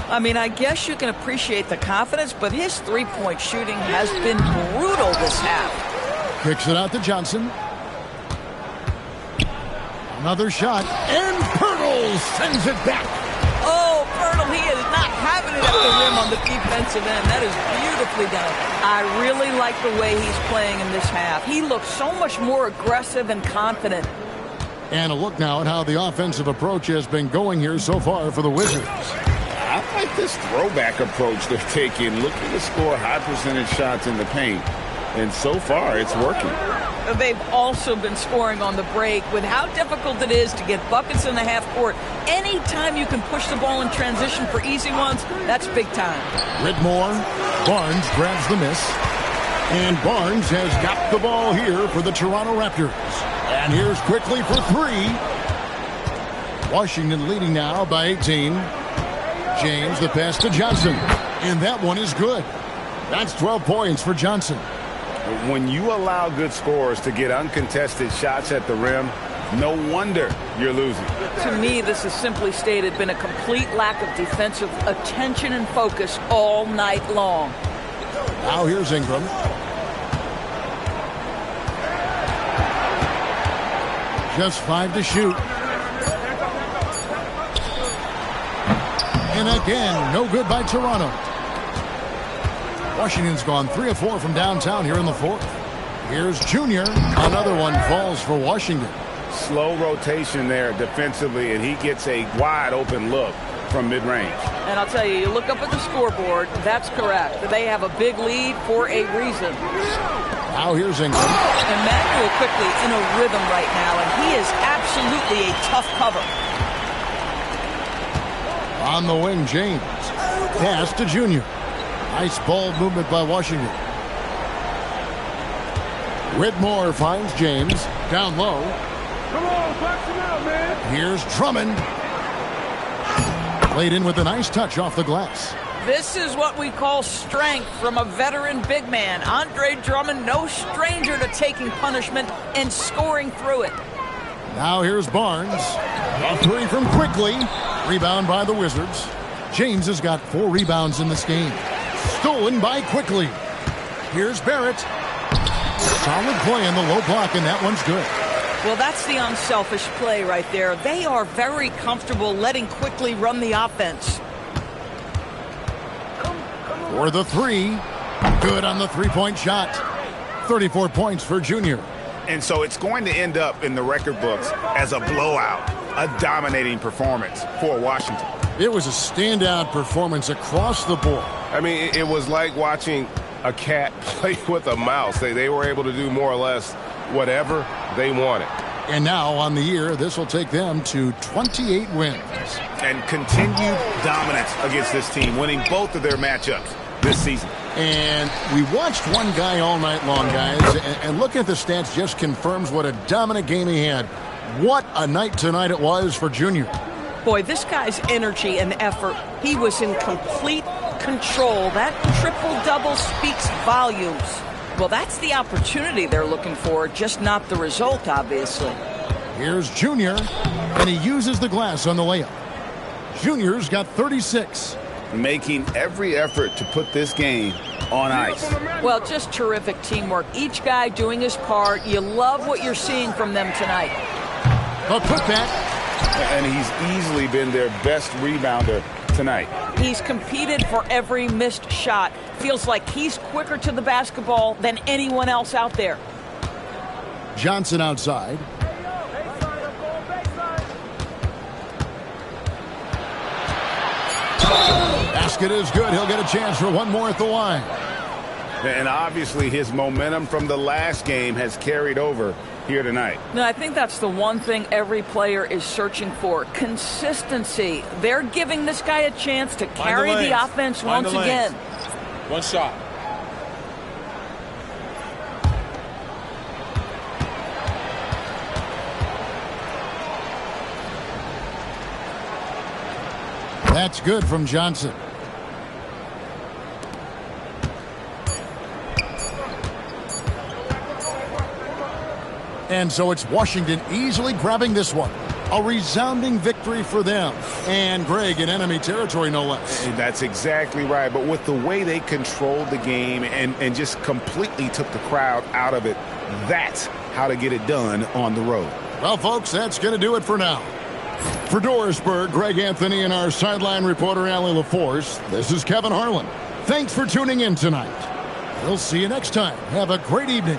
I mean, I guess you can appreciate the confidence, but his three-point shooting has been brutal this half. Kicks it out to Johnson. Another shot. And Pirtle sends it back. Oh, Pirtle, he is not having it at the rim on the defensive end. That is beautifully done. I really like the way he's playing in this half. He looks so much more aggressive and confident. And a look now at how the offensive approach has been going here so far for the Wizards. I like this throwback approach they're taking, looking to score high percentage shots in the paint. And so far, it's working. They've also been scoring on the break. With how difficult it is to get buckets in the half court, anytime you can push the ball in transition for easy ones, that's big time. Whitmore, Barnes grabs the miss. And Barnes has got the ball here for the Toronto Raptors. And here's quickly for three. Washington leading now by 18. James, the pass to Johnson. And that one is good. That's 12 points for Johnson. When you allow good scorers to get uncontested shots at the rim, no wonder you're losing. To me, this has simply stated been a complete lack of defensive attention and focus all night long. Now here's Ingram. Just 5 to shoot. And again, no good by Toronto. Washington's gone 3 of 4 from downtown here in the fourth. Here's Junior. Another one falls for Washington. Slow rotation there defensively, and he gets a wide open look from mid-range. And I'll tell you, you look up at the scoreboard, that's correct. They have a big lead for a reason. Now here's Ingram. Emmanuel quickly in a rhythm right now, and he is absolutely a tough cover. On the wing, James. Pass to Junior. Nice ball movement by Washington. Whitmore finds James. Down low. Come on, box him out, man. Here's Drummond. Played in with a nice touch off the glass. This is what we call strength from a veteran big man. Andre Drummond, no stranger to taking punishment and scoring through it. Now here's Barnes. A three from quickly. Rebound by the Wizards. James has got 4 rebounds in this game. Stolen by quickly. Here's Barrett. Solid play in the low block, and that one's good. Well, that's the unselfish play right there. They are very comfortable letting quickly run the offense. For the three. Good on the three-point shot. 34 points for Junior. And so it's going to end up in the record books as a blowout, a dominating performance for Washington. It was a standout performance across the board. I mean, it was like watching a cat play with a mouse. They were able to do more or less whatever they wanted. And now on the year, this will take them to 28 wins. And continued dominance against this team, winning both of their matchups this season. And we watched one guy all night long, guys, and looking at the stats just confirms what a dominant game he had. What a night tonight it was for Junior. Boy, this guy's energy and effort, he was in complete control. That triple-double speaks volumes. Well, that's the opportunity they're looking for, just not the result, obviously. Here's Junior, and he uses the glass on the layup. Junior's got 36. Making every effort to put this game on ice. Well, just terrific teamwork. Each guy doing his part. You love what you're seeing from them tonight. A putback. And he's easily been their best rebounder tonight. He's competed for every missed shot. Feels like he's quicker to the basketball than anyone else out there. Johnson outside. Basket is good. He'll get a chance for one more at the line. And obviously his momentum from the last game has carried over here tonight. No, I think that's the one thing every player is searching for. Consistency. They're giving this guy a chance to carry the offense once again. One shot. That's good from Johnson. And so it's Washington easily grabbing this one. A resounding victory for them. And Greg in enemy territory, no less. And that's exactly right. But with the way they controlled the game and just completely took the crowd out of it, that's how to get it done on the road. Well, folks, that's going to do it for now. For Dorisburg, Greg Anthony and our sideline reporter, Allie LaForce, this is Kevin Harlan. Thanks for tuning in tonight. We'll see you next time. Have a great evening.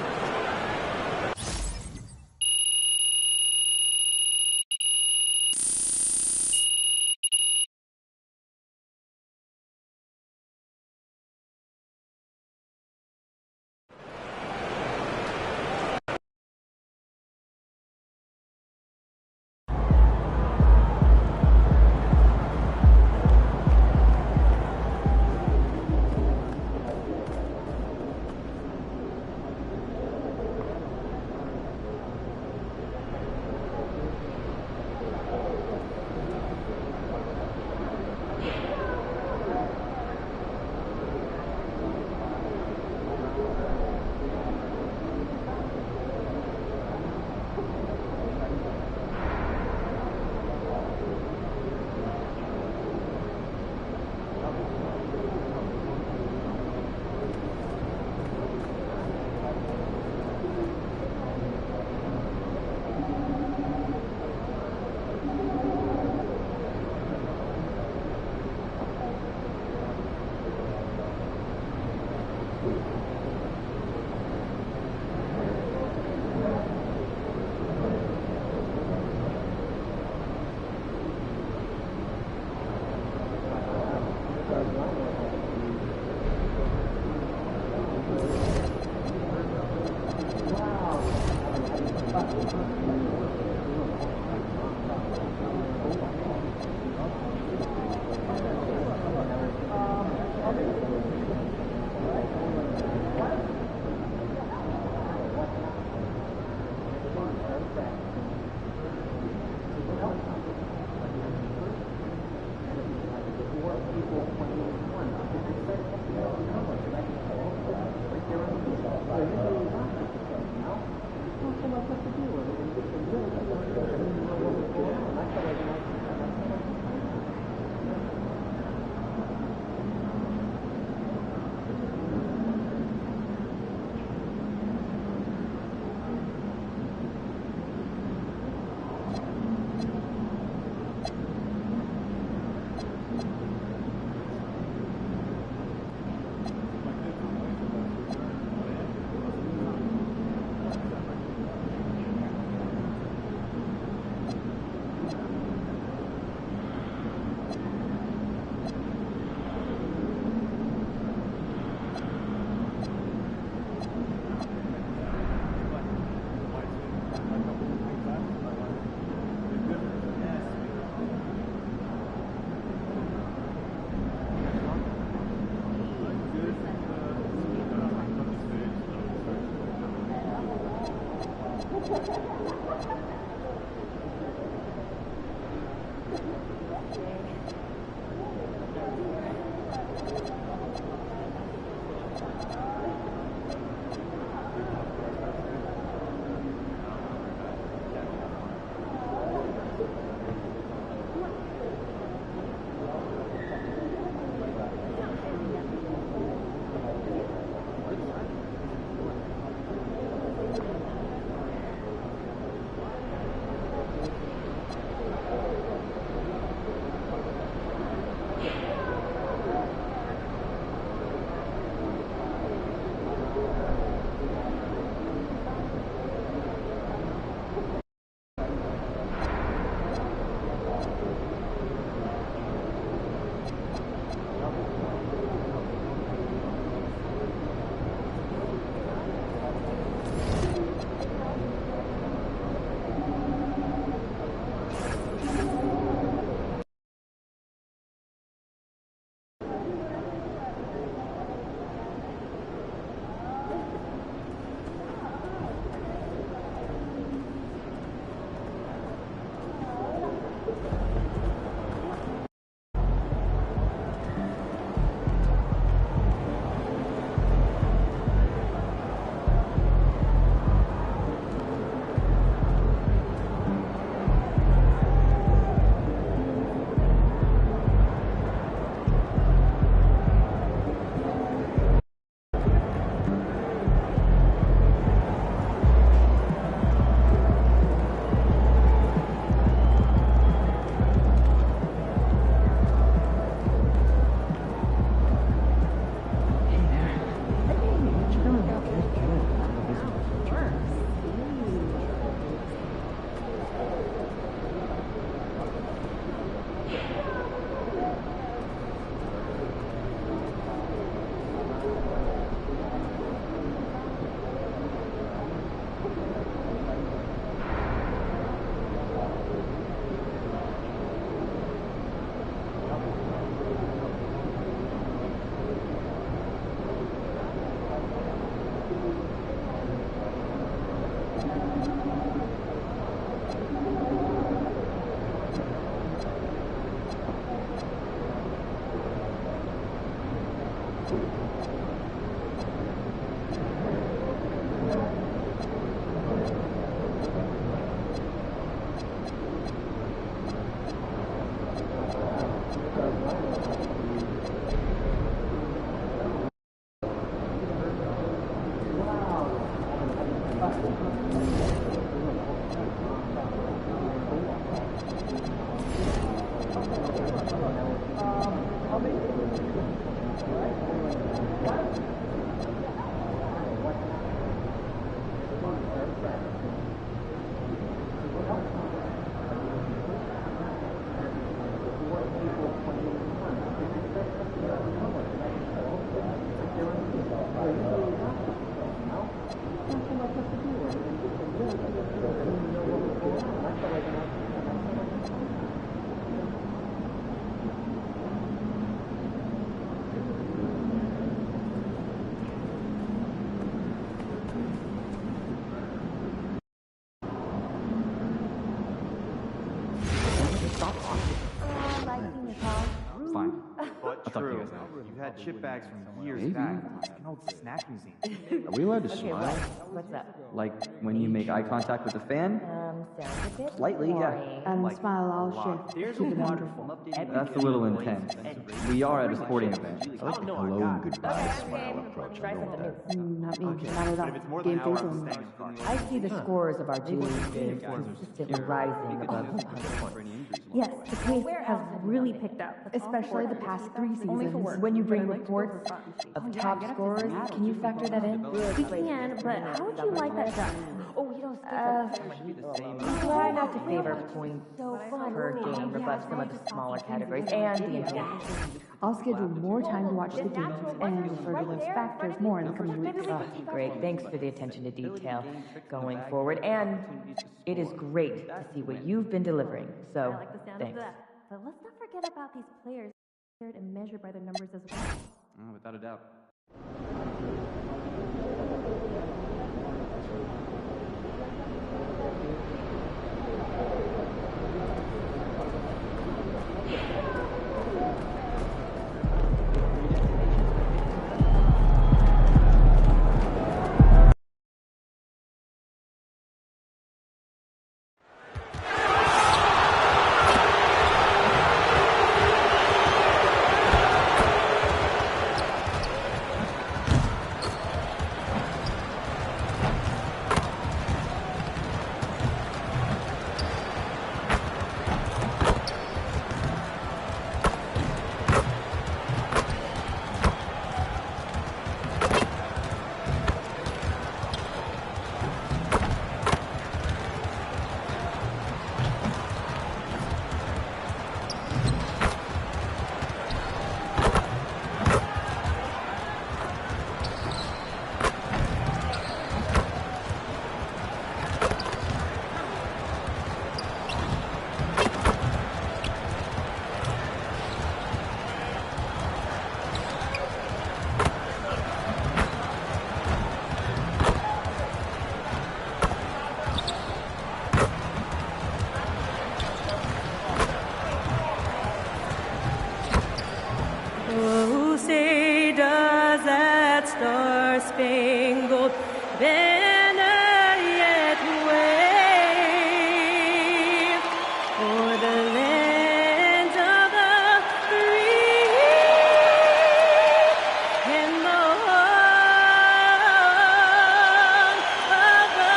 Fine. But I'll talk to you true. guys later. You had chip bags from years Maybe. back. It's an old snack museum. Are we allowed to smile? What's up? Like when you make eye contact with the fan? Sounds a bit Slightly, yeah. Smile all shift. There's a Keep it wonderful. That's a little intense. We are at a sporting event. I like the hello and goodbye smile approach. Try something new. Not me, not at all. But if it's more than Game an hour, face I'm only. staying in the car. I see the scores of our G League games consistently rising above 100. Yes, the pace has really picked up, especially the past 3 seasons. When you bring reports of top scorers, can you factor that in? We can, but how would you like that done? Oh, you don't try not to favor points per game above some of the smaller categories and the intent. I'll schedule more time to watch the games and refer to those factors more in the coming weeks. Oh, great. Thanks for the attention to detail going forward. And it is great to see what you've been delivering. So, thanks. But let's not forget about these players and measured by their numbers as well. Oh, without a doubt. Star-Spangled Banner yet wave o'er the land of the free and the home of the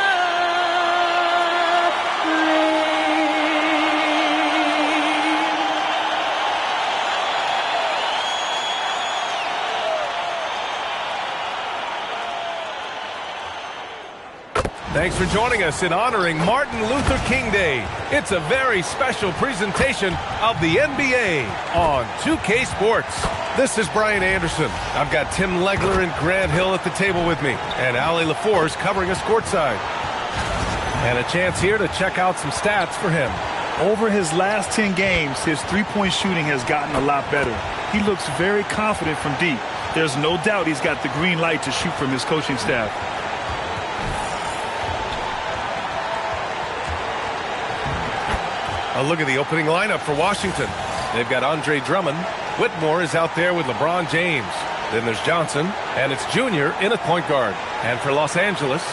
Thanks for joining us in honoring Martin Luther King Day. It's a very special presentation of the NBA on 2K Sports. This is Brian Anderson. I've got Tim Legler and Grant Hill at the table with me, and Ali LaForce covering us courtside. And a chance here to check out some stats for him. Over his last 10 games, his three-point shooting has gotten a lot better. He looks very confident from deep. There's no doubt he's got the green light to shoot from his coaching staff. A look at the opening lineup for Washington. They've got Andre Drummond. Whitmore is out there with LeBron James. Then there's Johnson, and it's Junior in at point guard. And for Los Angeles,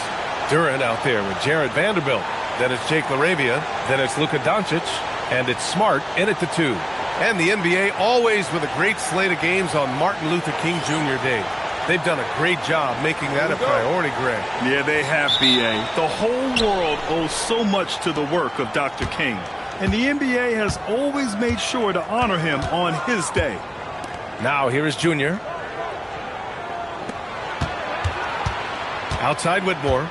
Duran out there with Jared Vanderbilt. Then it's Jake LaRavia. Then it's Luka Doncic, and it's Smart in at the 2. And the NBA always with a great slate of games on Martin Luther King Jr. Day. They've done a great job making that a priority, Greg. Yeah, they have, B.A. The whole world owes so much to the work of Dr. King. And the NBA has always made sure to honor him on his day. Now here is Junior. Outside Whitmore.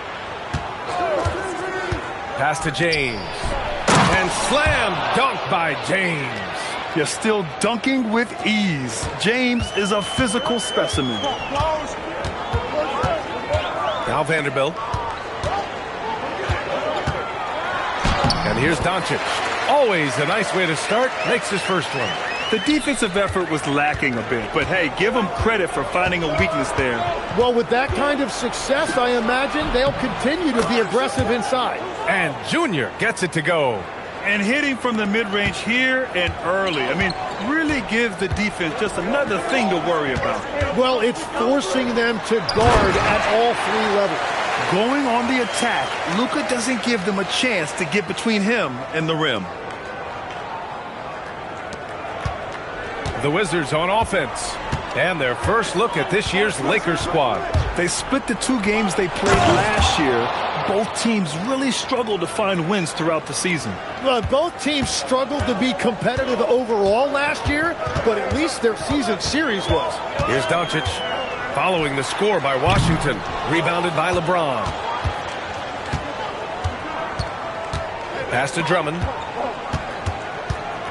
Pass to James. And slam dunk by James. You're still dunking with ease. James is a physical specimen. Now Vanderbilt. And here's Doncic. Always a nice way to start. Makes his first one. The defensive effort was lacking a bit, but hey, give them credit for finding a weakness there. Well, with that kind of success, I imagine they'll continue to be aggressive inside. And Junior gets it to go. And hitting from the mid-range here and early. I mean, really gives the defense just another thing to worry about. Well, it's forcing them to guard at all 3 levels. Going on the attack, Luka doesn't give them a chance to get between him and the rim. The Wizards on offense. And their first look at this year's Lakers squad. They split the 2 games they played last year. Both teams really struggled to find wins throughout the season. Well, both teams struggled to be competitive overall last year, but at least their season series was. Here's Doncic following the score by Washington. Rebounded by LeBron. Pass to Drummond.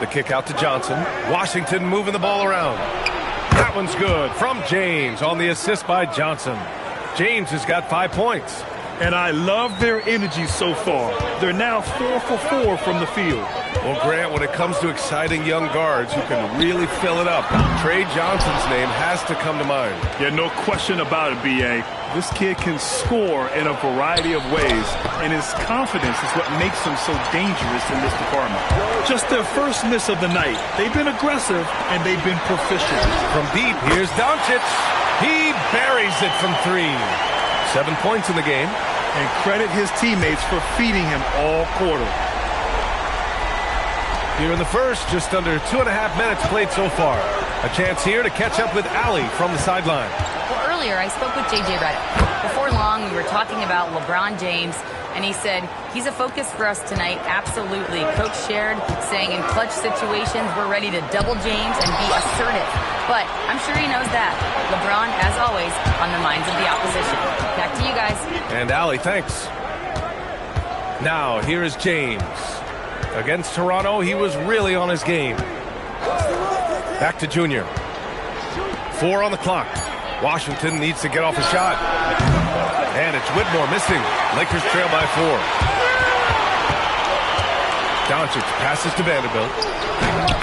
The kick out to Johnson. Washington moving the ball around. That one's good from James on the assist by Johnson. James has got 5 points. And I love their energy so far. They're now 4 for 4 from the field. Well, Grant, when it comes to exciting young guards who can really fill it up, Trey Johnson's name has to come to mind. Yeah, no question about it, B.A. This kid can score in a variety of ways, and his confidence is what makes him so dangerous in this department. Just their first miss of the night. They've been aggressive, and they've been proficient. From deep, here's Doncic. He buries it from 3. 7 points in the game. And credit his teammates for feeding him all quarter. Here in the first, just under 2.5 minutes played so far. A chance here to catch up with Allie from the sideline. Well, earlier I spoke with J.J. Redick. Before long, we were talking about LeBron James, and he said, he's a focus for us tonight, absolutely. Coach shared, saying in clutch situations, we're ready to double James and be assertive. But I'm sure he knows that. LeBron, as always, on the minds of the opposition. Back to you guys. And Allie, thanks. Now, here is James. Against Toronto, he was really on his game. Back to Junior. 4 on the clock. Washington needs to get off a shot. And it's Whitmore missing. Lakers trail by 4. Doncic passes to Vanderbilt.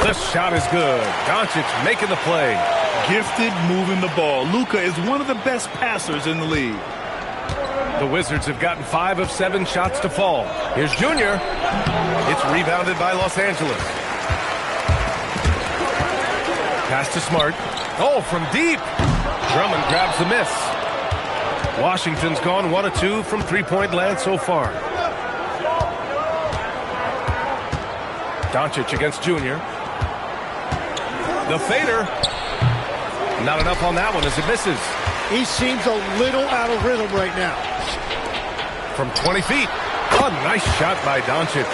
The shot is good. Doncic making the play. Gifted moving the ball. Luka is one of the best passers in the league. The Wizards have gotten 5 of 7 shots to fall. Here's Junior. It's rebounded by Los Angeles. Pass to Smart. Oh, from deep. Drummond grabs the miss. Washington's gone 1 of 2 from 3-point land so far. Doncic against Junior. The fader. Not enough on that one as it misses. He seems a little out of rhythm right now. From 20 feet. A nice shot by Doncic.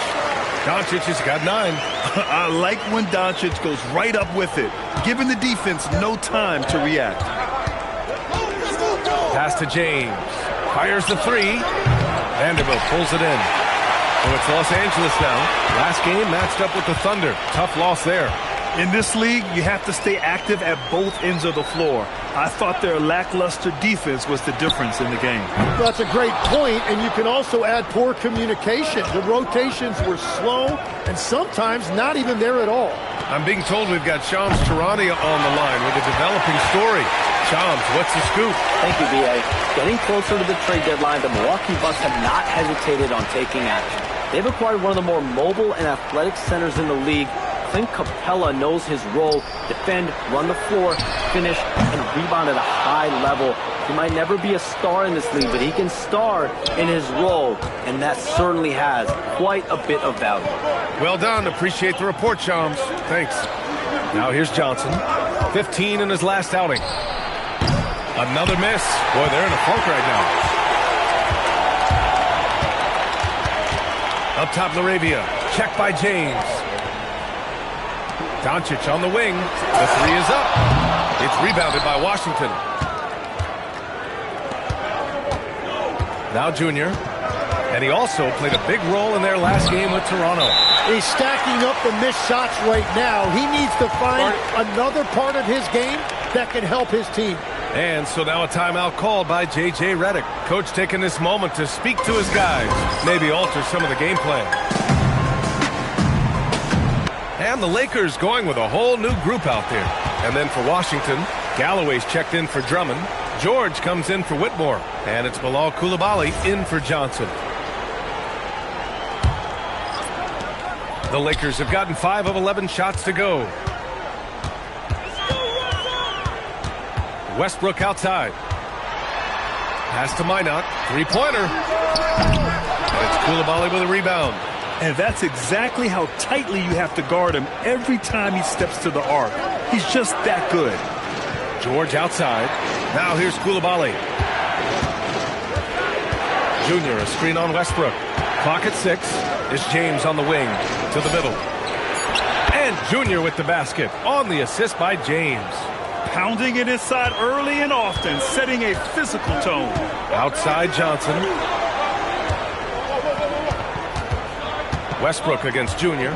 Doncic has got 9. I like when Doncic goes right up with it, giving the defense no time to react. Pass to James. Fires the 3. Vanderbilt pulls it in. So it's Los Angeles now. Last game matched up with the Thunder. Tough loss there. In this league, you have to stay active at both ends of the floor. I thought their lackluster defense was the difference in the game. Well, that's a great point, and you can also add poor communication. The rotations were slow and sometimes not even there at all. I'm being told we've got Shams Charania on the line with a developing story. Shams, what's the scoop? Thank you, B.A. Getting closer to the trade deadline, the Milwaukee Bucks have not hesitated on taking action. They've acquired one of the more mobile and athletic centers in the league, think Capella knows his role. Defend, run the floor, finish, and rebound at a high level. He might never be a star in this league, but he can star in his role, and that certainly has quite a bit of value. Well done. Appreciate the report, Shams. Thanks. Now here's Johnson. 15 in his last outing. Another miss. Boy, they're in a funk right now. Up top, Laravia. Check by James. Doncic on the wing. The three is up. It's rebounded by Washington. Now Junior. And he also played a big role in their last game with Toronto. He's stacking up the missed shots right now. He needs to find another part of his game that can help his team. And so now a timeout called by J.J. Redick. Coach taking this moment to speak to his guys. Maybe alter some of the game plan. And the Lakers going with a whole new group out there. And then for Washington, Galloway's checked in for Drummond. George comes in for Whitmore. And it's Bilal Coulibaly in for Johnson. The Lakers have gotten 5 of 11 shots to go. Westbrook outside. Pass to Minot. Three-pointer. It's Coulibaly with a rebound. And that's exactly how tightly you have to guard him every time he steps to the arc. He's just that good. George outside. Now here's Coulibaly. Junior, a screen on Westbrook. Clock at 6. It's James on the wing to the middle. And Junior with the basket on the assist by James. Pounding it inside early and often, setting a physical tone. Outside Johnson. Westbrook against Junior.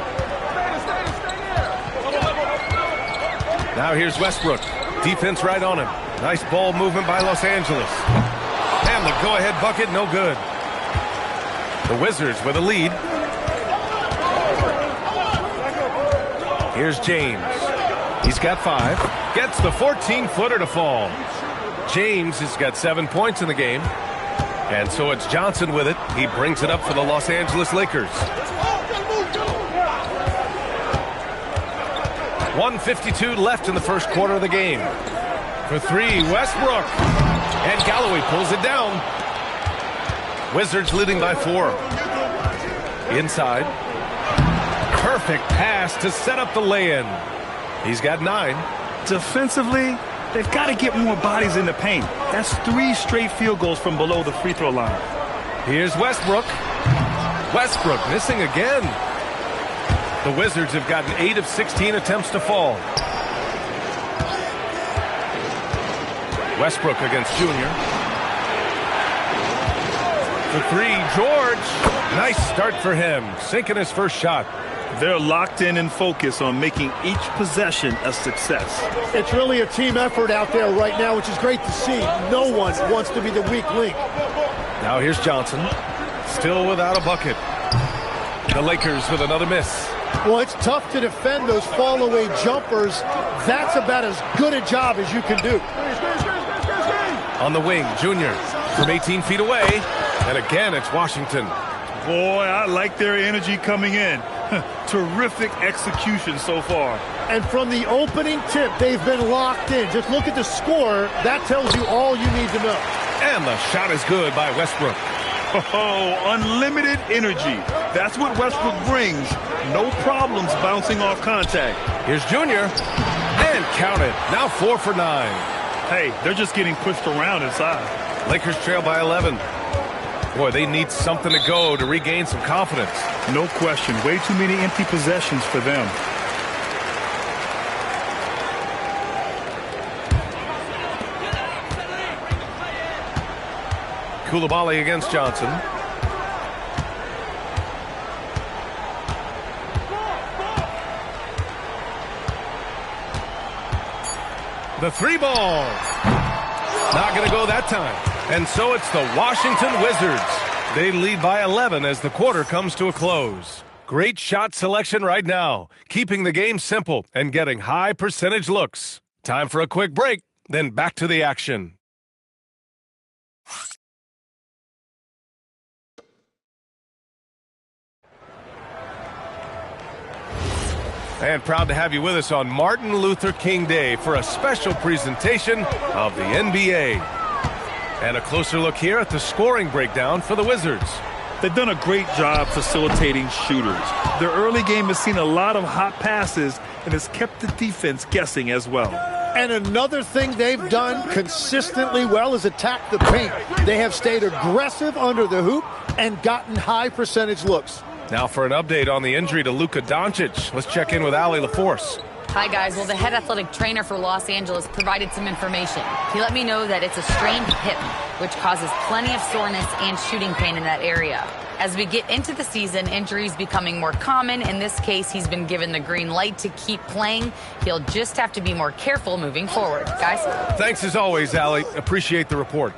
Now here's Westbrook. Defense right on him. Nice ball movement by Los Angeles. And the go-ahead bucket, no good. The Wizards with a lead. Here's James. He's got 5. Gets the 14-footer to fall. James has got 7 points in the game. And so it's Johnson with it. He brings it up for the Los Angeles Lakers. 1:52 left in the first quarter of the game. For 3, Westbrook. And Galloway pulls it down. Wizards leading by 4. Inside. Perfect pass to set up the lay-in. He's got 9. Defensively, they've got to get more bodies in the paint. That's 3 straight field goals from below the free throw line. Here's Westbrook. Westbrook missing again. The Wizards have gotten 8 of 16 attempts to fall. Westbrook against Junior. For 3, George. Nice start for him, sinking his first shot. They're locked in and focused on making each possession a success. It's really a team effort out there right now, which is great to see. No one wants to be the weak link. Now here's Johnson. Still without a bucket. The Lakers with another miss. Well, it's tough to defend those fall-away jumpers. That's about as good a job as you can do. On the wing, Junior from 18 feet away. And again, it's Washington. Boy, I like their energy coming in. Terrific execution so far. And from the opening tip, they've been locked in. Just look at the score. That tells you all you need to know. And the shot is good by Westbrook. Oh, unlimited energy. That's what Westbrook brings. No problems bouncing off contact. Here's Junior. And count it. Now 4 for 9. Hey, they're just getting pushed around inside. Lakers trail by 11. Boy, they need something to go to regain some confidence. No question. Way too many empty possessions for them. Coulibaly against Johnson. The 3 ball. Not going to go that time. And so it's the Washington Wizards. They lead by 11 as the quarter comes to a close. Great shot selection right now, keeping the game simple and getting high percentage looks. Time for a quick break, then back to the action. And proud to have you with us on Martin Luther King Day for a special presentation of the NBA. And a closer look here at the scoring breakdown for the Wizards. They've done a great job facilitating shooters. Their early game has seen a lot of hot passes and has kept the defense guessing as well. And another thing they've done consistently well is attack the paint. They have stayed aggressive under the hoop and gotten high percentage looks. Now for an update on the injury to Luka Doncic. Let's check in with Allie LaForce. Hi, guys. Well, the head athletic trainer for Los Angeles provided some information. He let me know that it's a strained hip, which causes plenty of soreness and shooting pain in that area. As we get into the season, injuries becoming more common. In this case, he's been given the green light to keep playing. He'll just have to be more careful moving forward. Guys? Thanks as always, Allie. Appreciate the report.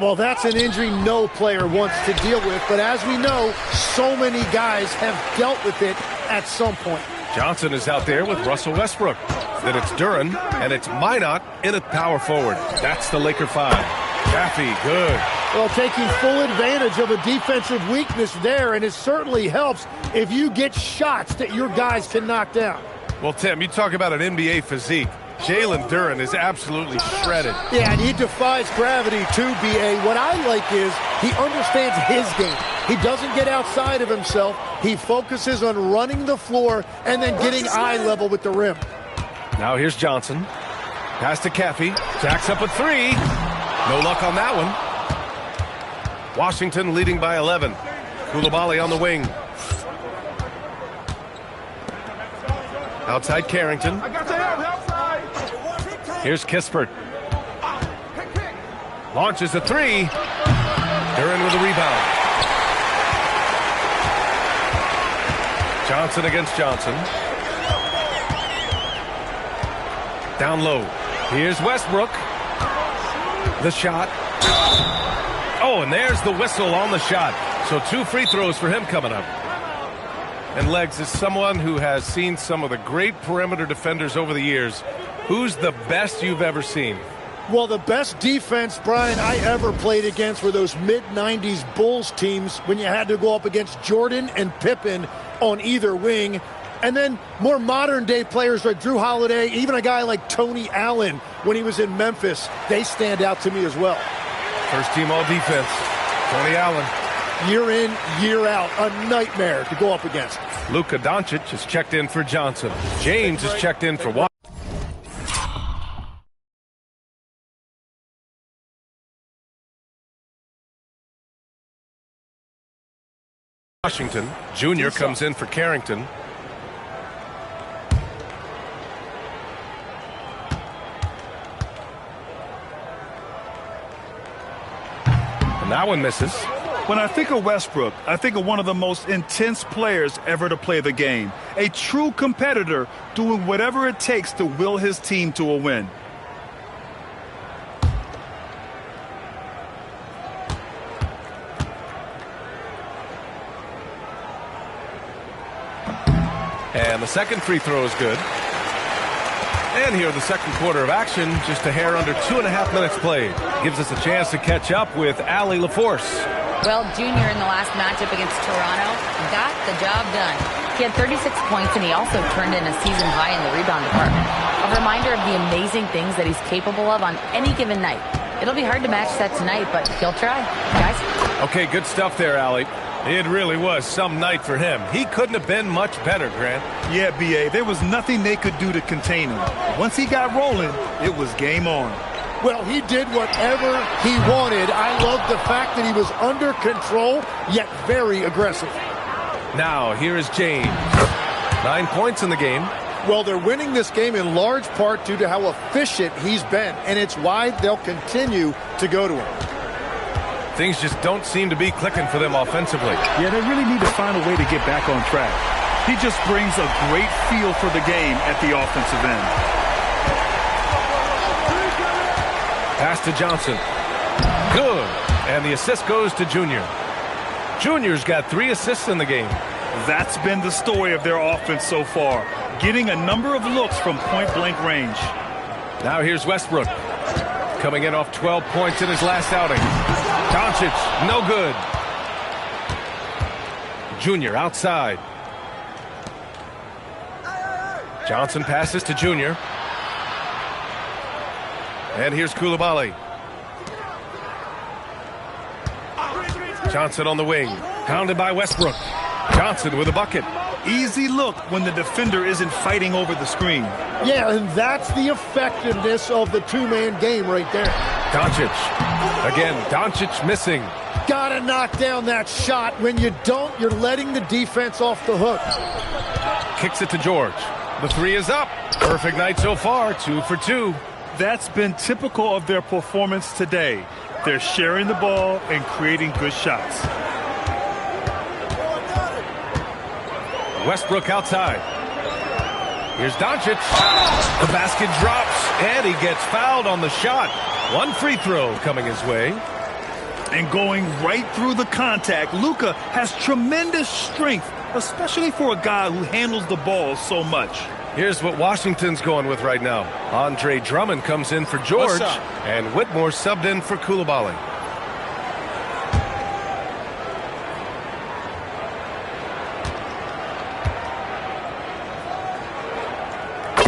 Well, that's an injury no player wants to deal with, but as we know, so many guys have dealt with it at some point. Johnson is out there with Russell Westbrook. Then it's Duren, and it's Minot in at power forward. That's the Laker 5. Chaffee, good. Well, taking full advantage of a defensive weakness there, and it certainly helps if you get shots that your guys can knock down. Well, Tim, you talk about an NBA physique. Jalen Duren is absolutely shredded. Yeah, and he defies gravity too, B.A. What I like is he understands his game. He doesn't get outside of himself. He focuses on running the floor and then getting eye level with the rim. Now here's Johnson. Pass to Caffey. Jacks up a three. No luck on that one. Washington leading by 11. Koulibaly on the wing. Outside Carrington. Here's Kispert. Launches a three. Duren with a rebound. Johnson against Johnson. Down low. Here's Westbrook. The shot. Oh, and there's the whistle on the shot. So 2 free throws for him coming up. And Legs is someone who has seen some of the great perimeter defenders over the years. Who's the best you've ever seen? Well, the best defense, Brian, I ever played against were those mid-90s Bulls teams when you had to go up against Jordan and Pippen on either wing. And then more modern-day players like Drew Holiday, even a guy like Tony Allen when he was in Memphis, they stand out to me as well. First team all-defense, Tony Allen. Year in, year out, a nightmare to go up against. Luka Doncic has checked in for Johnson. James has checked in for Washington. Junior comes in for Carrington. And that one misses. When I think of Westbrook, I think of one of the most intense players ever to play the game. A true competitor doing whatever it takes to will his team to a win. And the second free throw is good. And here the second quarter of action, just a hair under 2.5 minutes played. Gives us a chance to catch up with Allie LaForce. Well, Junior in the last matchup against Toronto got the job done. He had 36 points, and he also turned in a season high in the rebound department. A reminder of the amazing things that he's capable of on any given night. It'll be hard to match that tonight, but he'll try. Guys? Okay, good stuff there, Allie. It really was some night for him. He couldn't have been much better, Grant. Yeah, B.A., there was nothing they could do to contain him. Once he got rolling, it was game on. Well, he did whatever he wanted. I love the fact that he was under control, yet very aggressive. Now, here is James. 9 points in the game. Well, they're winning this game in large part due to how efficient he's been, and it's why they'll continue to go to him. Things just don't seem to be clicking for them offensively. Yeah, they really need to find a way to get back on track. He just brings a great feel for the game at the offensive end. Pass to Johnson. Good. And the assist goes to Junior. Junior's got 3 assists in the game. That's been the story of their offense so far, getting a number of looks from point-blank range. Now here's Westbrook, coming in off 12 points in his last outing. Doncic, no good. Junior outside. Johnson passes to Junior. And here's Koulibaly. Johnson on the wing. Hounded by Westbrook. Johnson with a bucket. Easy look when the defender isn't fighting over the screen. Yeah, and that's the effectiveness of the two-man game right there. Doncic. Again, Doncic missing. Gotta knock down that shot. When you don't, you're letting the defense off the hook. Kicks it to George. The three is up. Perfect night so far, 2 for 2. That's been typical of their performance today. They're sharing the ball and creating good shots. Westbrook outside. Here's Doncic. The basket drops, and he gets fouled on the shot. 1 free throw coming his way. And going right through the contact, Luka has tremendous strength, especially for a guy who handles the ball so much. Here's what Washington's going with right now. Andre Drummond comes in for George, and Whitmore subbed in for Koulibaly.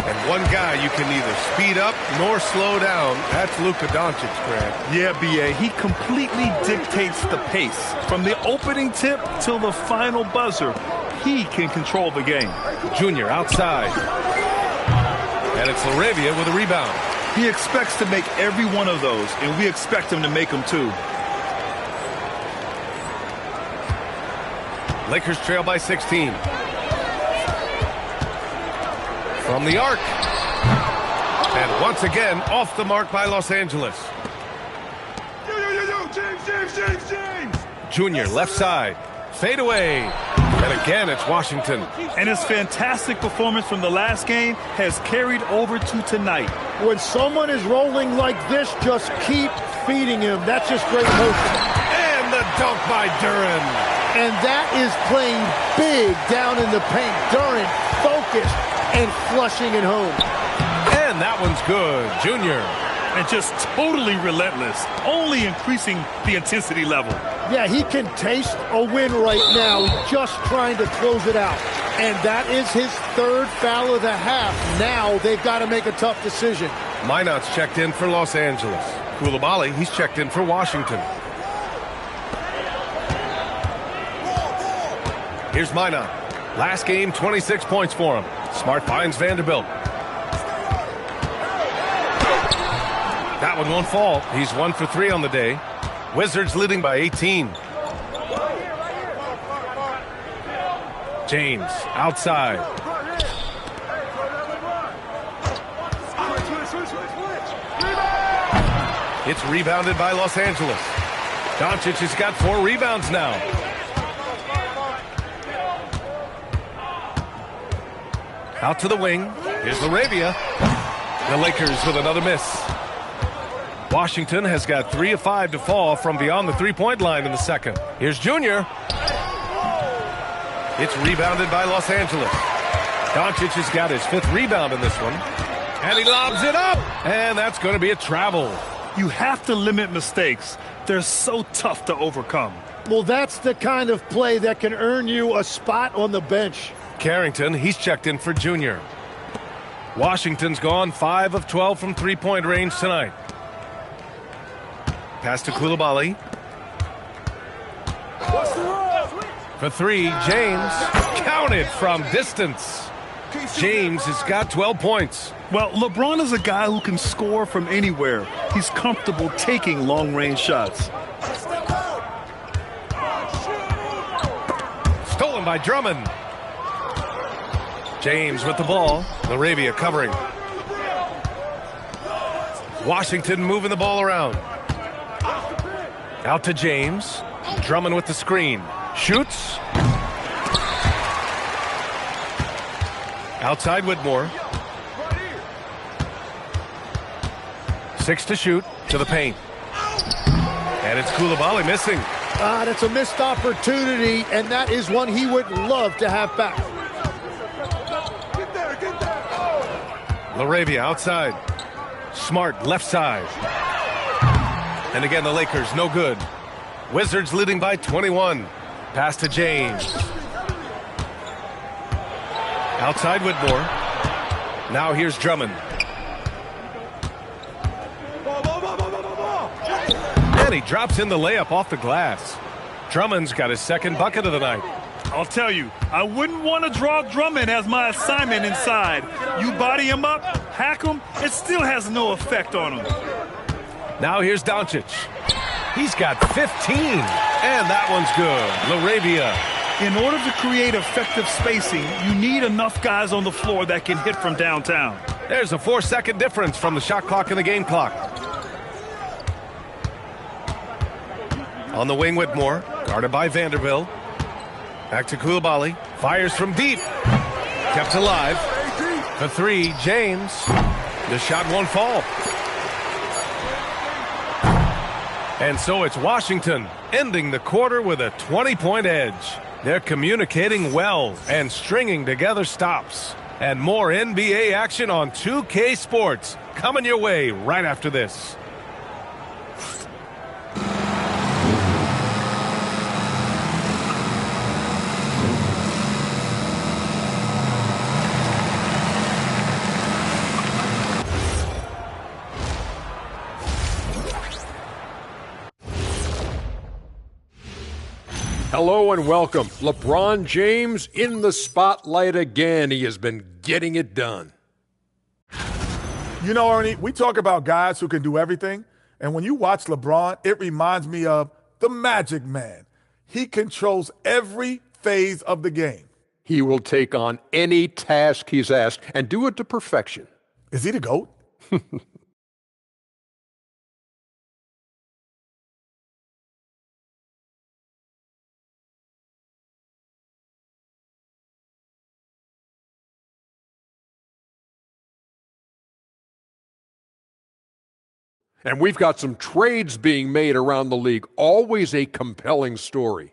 And one guy you can neither speed up nor slow down. That's Luka Doncic, Grant. Yeah, B.A., he completely dictates the pace. From the opening tip till the final buzzer, he can control the game. Junior outside. And it's Laravia with a rebound. He expects to make every one of those, and we expect him to make them too. Lakers trail by 16. From the arc. And once again, off the mark by Los Angeles. James! Junior, left side. Fade away. And again, it's Washington. And his fantastic performance from the last game has carried over to tonight. When someone is rolling like this, just keep feeding him. That's just great coaching. And the dunk by Duren. And that is playing big down in the paint. Duren focused and flushing it home. And that one's good. Junior. And just totally relentless, only increasing the intensity level. Yeah, he can taste a win right now, just trying to close it out. And that is his third foul of the half. Now they've got to make a tough decision. Minot's checked in for Los Angeles. Koulibaly, he's checked in for Washington. Here's Minot. Last game, 26 points for him. Smart finds Vanderbilt. That one won't fall. He's 1 for 3 on the day. Wizards leading by 18. James outside. It's rebounded by Los Angeles. Doncic has got 4 rebounds now. Out to the wing. Here's Laravia. The Lakers with another miss. Washington has got 3 of 5 to fall from beyond the three-point line in the second. Here's Junior. It's rebounded by Los Angeles. Doncic has got his 5th rebound in this one. And he lobs it up. And that's going to be a travel. You have to limit mistakes. They're so tough to overcome. Well, that's the kind of play that can earn you a spot on the bench. Carrington, he's checked in for Junior. Washington's gone 5 of 12 from three-point range tonight. Pass to Koulibaly. For 3, James. Counted from distance. James has got 12 points. Well, LeBron is a guy who can score from anywhere. He's comfortable taking long-range shots. Stolen by Drummond. James with the ball. Laravia covering. Washington moving the ball around. Out to James. Drummond with the screen. Shoots. Outside Whitmore. 6 to shoot. To the paint. And it's Koulibaly missing. That's a missed opportunity, and that is one he would love to have back. Laravia outside. Smart left side. And again, the Lakers no good. Wizards leading by 21. Pass to James. Outside Whitmore. Now here's Drummond. And he drops in the layup off the glass. Drummond's got his second bucket of the night. I'll tell you, I wouldn't want to draw Drummond as my assignment inside. You body him up, hack him, it still has no effect on him. Now here's Doncic. He's got 15, and that one's good. LaRavia. In order to create effective spacing, you need enough guys on the floor that can hit from downtown. There's a 4-second difference from the shot clock and the game clock. On the wing, Whitmore, guarded by Vanderbilt. Back to Coulibaly. Fires from deep. Kept alive. For three, James. The shot won't fall. And so it's Washington ending the quarter with a 20-point edge. They're communicating well and stringing together stops. And more NBA action on 2K Sports coming your way right after this. Hello and welcome. LeBron James in the spotlight again. He has been getting it done. You know, Ernie, we talk about guys who can do everything, and when you watch LeBron, it reminds me of the Magic Man. He controls every phase of the game. He will take on any task he's asked and do it to perfection. Is he the GOAT? And we've got some trades being made around the league. Always a compelling story.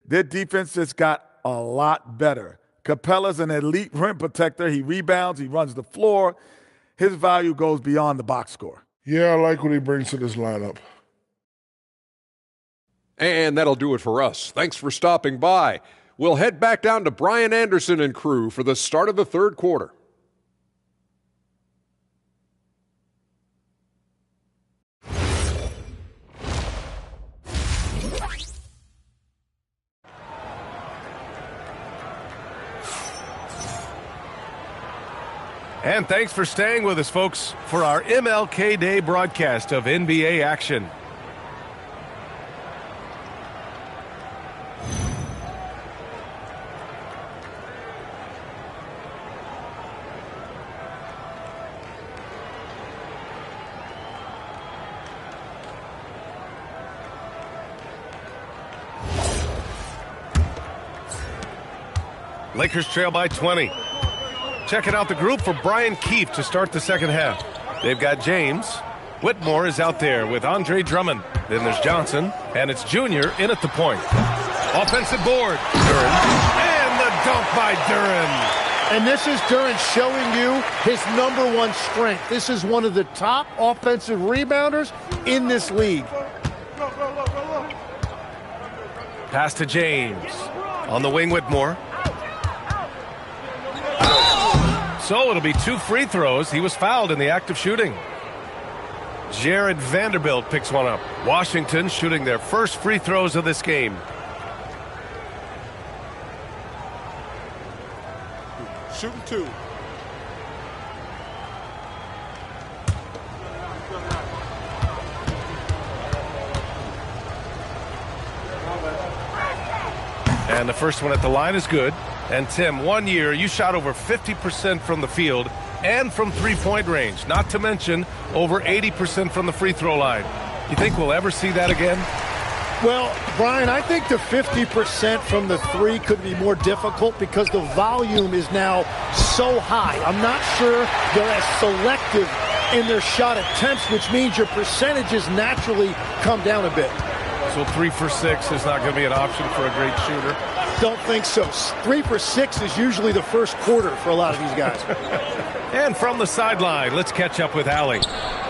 Their defense has got a lot better. Capella's an elite rim protector. He rebounds. He runs the floor. His value goes beyond the box score. Yeah, I like what he brings to this lineup. And that'll do it for us. Thanks for stopping by. We'll head back down to Brian Anderson and crew for the start of the third quarter. And thanks for staying with us, folks, for our MLK Day broadcast of NBA action. Lakers trail by 20. Checking out the group for Brian Keefe to start the second half. They've got James. Whitmore is out there with Andre Drummond. Then there's Johnson, and it's Junior in at the point. Offensive board. Duren. And the dunk by Duren. And this is Duren showing you his number one strength. This is one of the top offensive rebounders in this league. Pass to James. On the wing, Whitmore. So it'll be 2 free throws. He was fouled in the act of shooting. Jared Vanderbilt picks one up. Washington shooting their first free throws of this game. Shooting 2. And the first one at the line is good. And Tim, 1 year, you shot over 50% from the field and from three-point range, not to mention over 80% from the free throw line. You think we'll ever see that again? Well, Brian, I think the 50% from the three could be more difficult because the volume is now so high. I'm not sure they're as selective in their shot attempts, which means your percentages naturally come down a bit. So 3 for 6 is not going to be an option for a great shooter? Don't think so. 3 for 6 is usually the first quarter for a lot of these guys. And from the sideline, let's catch up with Allie.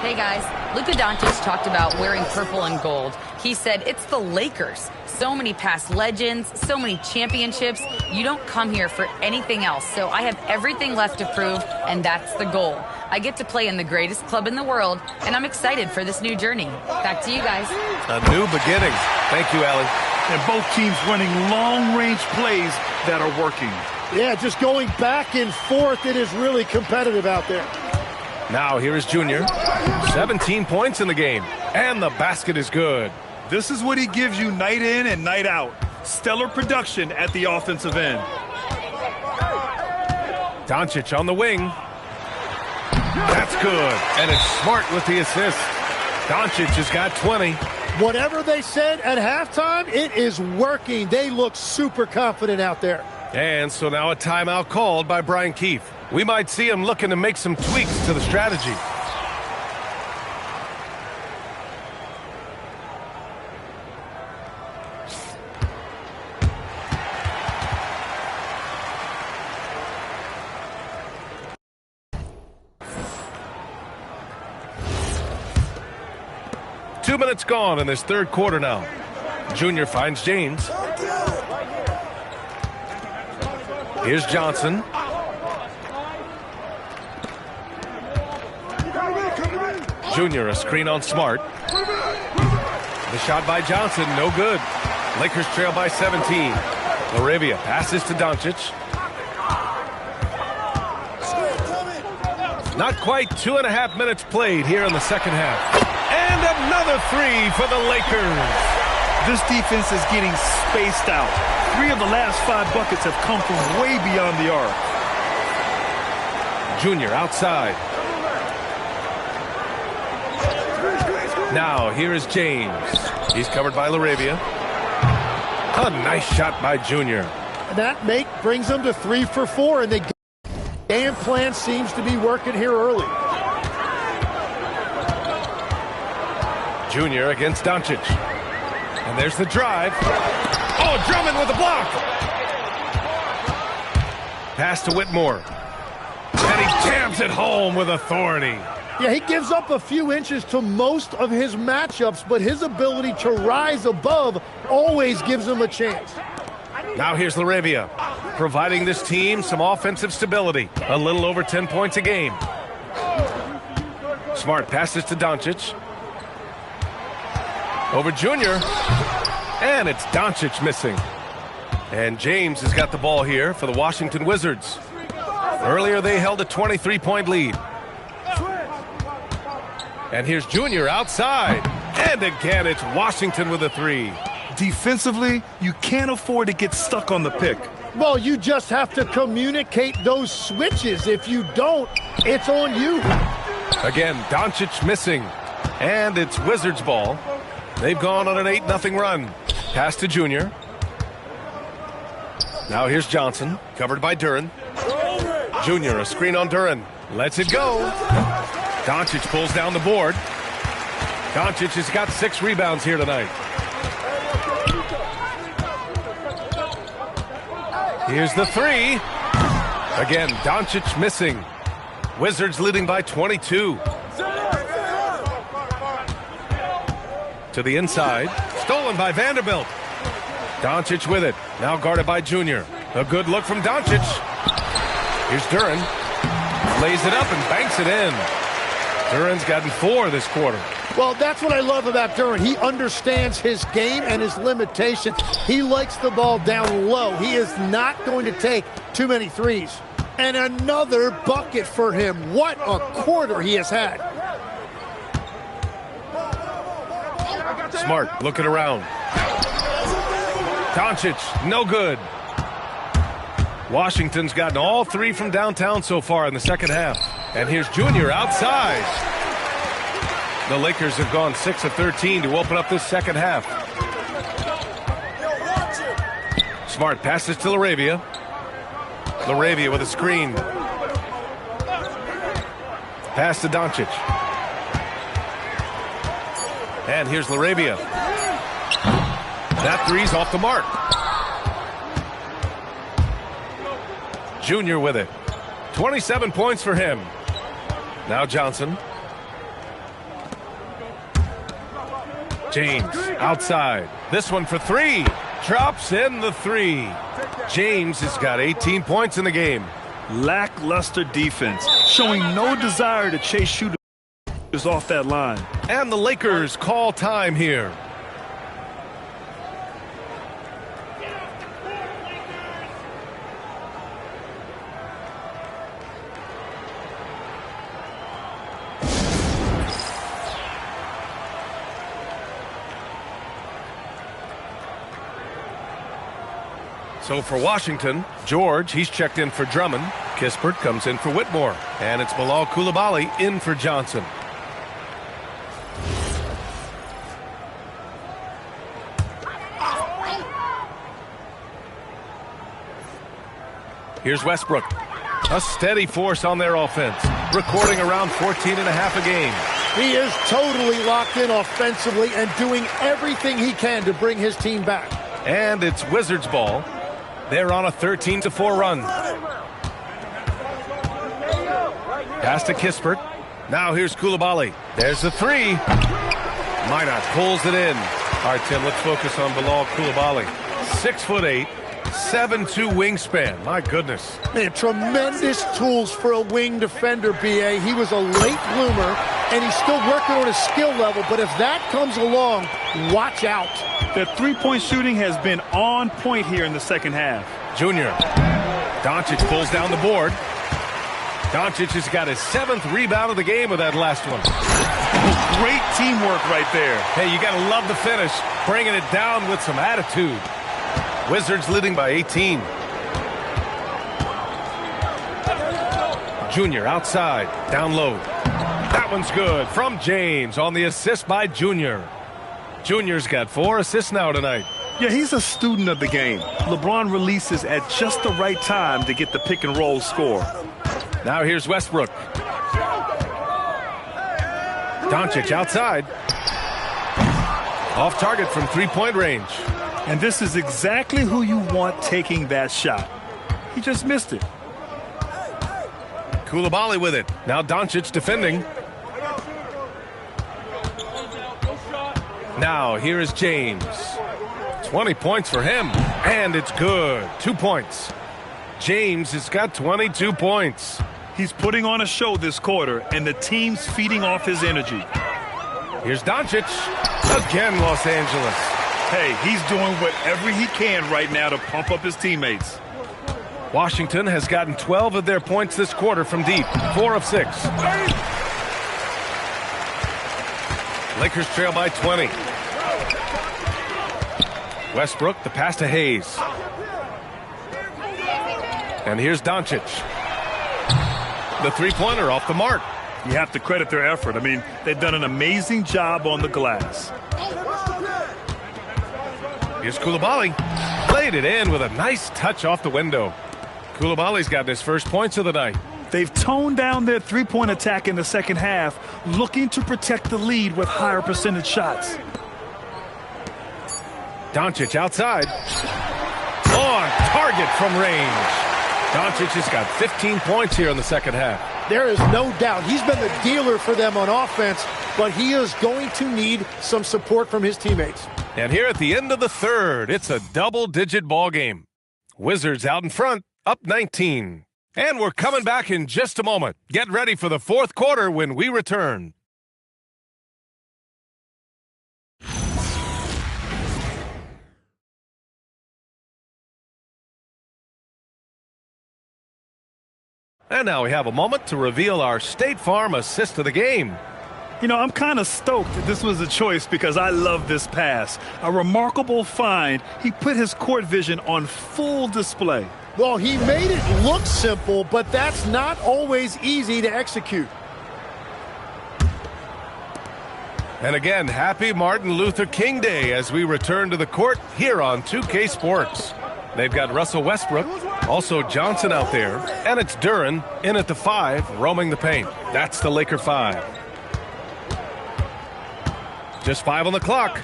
Hey guys, Luka Doncic talked about wearing purple and gold. He said, it's the Lakers. So many past legends, so many championships. You don't come here for anything else. So I have everything left to prove, and that's the goal. I get to play in the greatest club in the world, and I'm excited for this new journey. Back to you guys. A new beginning. Thank you, Allie. And both teams running long-range plays that are working. Yeah, just going back and forth. It is really competitive out there. Now here is Junior. 17 points in the game, and the basket is good. This is what he gives you night in and night out. Stellar production at the offensive end. Doncic on the wing. That's good, and it's Smart with the assist. Doncic has got 20. Whatever they said at halftime, it is working. They look super confident out there. And so now a timeout called by Brian Keefe. We might see him looking to make some tweaks to the strategy. Two minutes gone in this third quarter now. Junior finds James. Here's Johnson. Junior, a screen on Smart. The shot by Johnson, no good. Lakers trail by 17. Laravia passes to Doncic. Not quite 2.5 minutes played here in the second half. And another three for the Lakers. This defense is getting spaced out. 3 of the last 5 buckets have come from way beyond the arc. Junior outside. Now here is James. He's covered by Laravia. A nice shot by Junior. That make brings them to 3 for 4, and the game plan seems to be working here early. Junior against Doncic. And there's the drive. Oh, Drummond with a block. Pass to Whitmore. And he jams it home with authority. Yeah, he gives up a few inches to most of his matchups, but his ability to rise above always gives him a chance. Now here's Laravia, providing this team some offensive stability. A little over 10 points a game. Smart passes to Doncic. Over Junior. And it's Doncic missing. And James has got the ball here for the Washington Wizards. Earlier they held a 23-point lead. And here's Junior outside. And again, it's Washington with a 3. Defensively, you can't afford to get stuck on the pick. Well, you just have to communicate those switches. If you don't, it's on you. Again, Doncic missing. And it's Wizards ball. They've gone on an 8-0 run. Pass to Junior. Now here's Johnson, covered by Duren. Junior, a screen on Duren. Lets it go. Doncic pulls down the board. Doncic has got 6 rebounds here tonight. Here's the 3. Again, Doncic missing. Wizards leading by 22. To the inside. Stolen by Vanderbilt. Doncic with it. Now guarded by Junior. A good look from Doncic. Here's Duren. Lays it up and banks it in. Duren's gotten 4 this quarter. Well, that's what I love about Duren. He understands his game and his limitations. He likes the ball down low. He is not going to take too many threes. And another bucket for him. What a quarter he has had. Smart looking around. Doncic, no good. Washington's gotten all 3 from downtown so far in the second half. And here's Junior outside. The Lakers have gone 6 of 13 to open up this second half. Smart passes to Laravia. Laravia with a screen. Pass to Doncic. And here's Laravia. That 3's off the mark. Junior with it. 27 points for him. Now Johnson. James outside. This one for three. Drops in the three. James has got 18 points in the game. Lackluster defense, showing no desire to chase shooters off that line. And the Lakers call time here. So for Washington, George, he's checked in for Drummond. Kispert comes in for Whitmore. And it's Bilal Coulibaly in for Johnson. Here's Westbrook. A steady force on their offense. Recording around 14 and a half a game. He is totally locked in offensively and doing everything he can to bring his team back. And it's Wizards ball. They're on a 13-4 run. Pass to Kispert. Now here's Coulibaly. There's the three. Minot pulls it in. All right, Tim, let's focus on Bilal Coulibaly. 6'8", 7'2" wingspan. My goodness. Man, tremendous tools for a wing defender, B.A. He was a late bloomer, and he's still working on his skill level, but if that comes along, watch out. The three-point shooting has been on point here in the second half. Junior. Doncic pulls down the board. Doncic has got his 7th rebound of the game with that last one. Great teamwork right there. Hey, you got to love the finish. Bringing it down with some attitude. Wizards leading by 18. Junior outside. Down low. That one's good from James on the assist by Junior. Junior's got 4 assists now tonight. Yeah, he's a student of the game. LeBron releases at just the right time to get the pick and roll score. Now here's Westbrook. Doncic outside. Off target from three-point range. And this is exactly who you want taking that shot. He just missed it. Coulibaly with it. Now Doncic defending. Now here is James. 20 points for him. And it's good. 2 points. James has got 22 points. He's putting on a show this quarter, and the team's feeding off his energy. Here's Doncic. Again, Los Angeles. Hey, he's doing whatever he can right now to pump up his teammates. Washington has gotten 12 of their points this quarter from deep. 4 of 6. Lakers trail by 20. Westbrook, the pass to Hayes. And here's Doncic. The three-pointer off the mark. You have to credit their effort. I mean, they've done an amazing job on the glass. Here's Coulibaly. Played it in with a nice touch off the window. Coulibaly's gotten his first points of the night. They've toned down their three-point attack in the second half, looking to protect the lead with higher percentage shots. Doncic outside. On target from range. Doncic has got 15 points here in the second half. There is no doubt he's been the dealer for them on offense, but he is going to need some support from his teammates. And here at the end of the third, it's a double-digit ball game. Wizards out in front, up 19. And we're coming back in just a moment. Get ready for the fourth quarter when we return. And now we have a moment to reveal our State Farm assist of the game. You know, I'm kind of stoked that this was a choice because I love this pass. A remarkable find. He put his court vision on full display. Well, he made it look simple, but that's not always easy to execute. And again, happy Martin Luther King Day as we return to the court here on 2K Sports. They've got Russell Westbrook, also Johnson out there, and it's Duren in at the 5, roaming the paint. That's the Laker 5. Just 5 on the clock.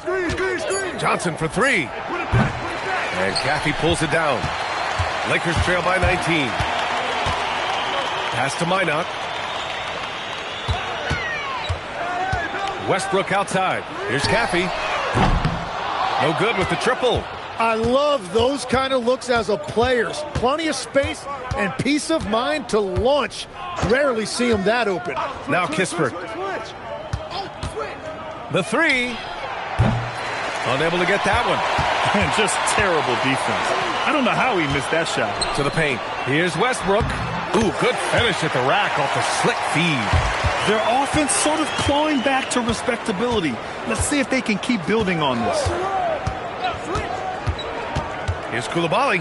Johnson for 3. And Caffey pulls it down. Lakers trail by 19. Pass to Minot. Westbrook outside. Here's Caffey. No good with the triple. I love those kind of looks as a player. Plenty of space and peace of mind to launch. Rarely see him that open. Now Kispert. The three. Unable to get that one. And just terrible defense. I don't know how he missed that shot. To the paint. Here's Westbrook. Ooh, good finish at the rack off the slick feed. Their offense sort of clawing back to respectability. Let's see if they can keep building on this. Here's Coulibaly.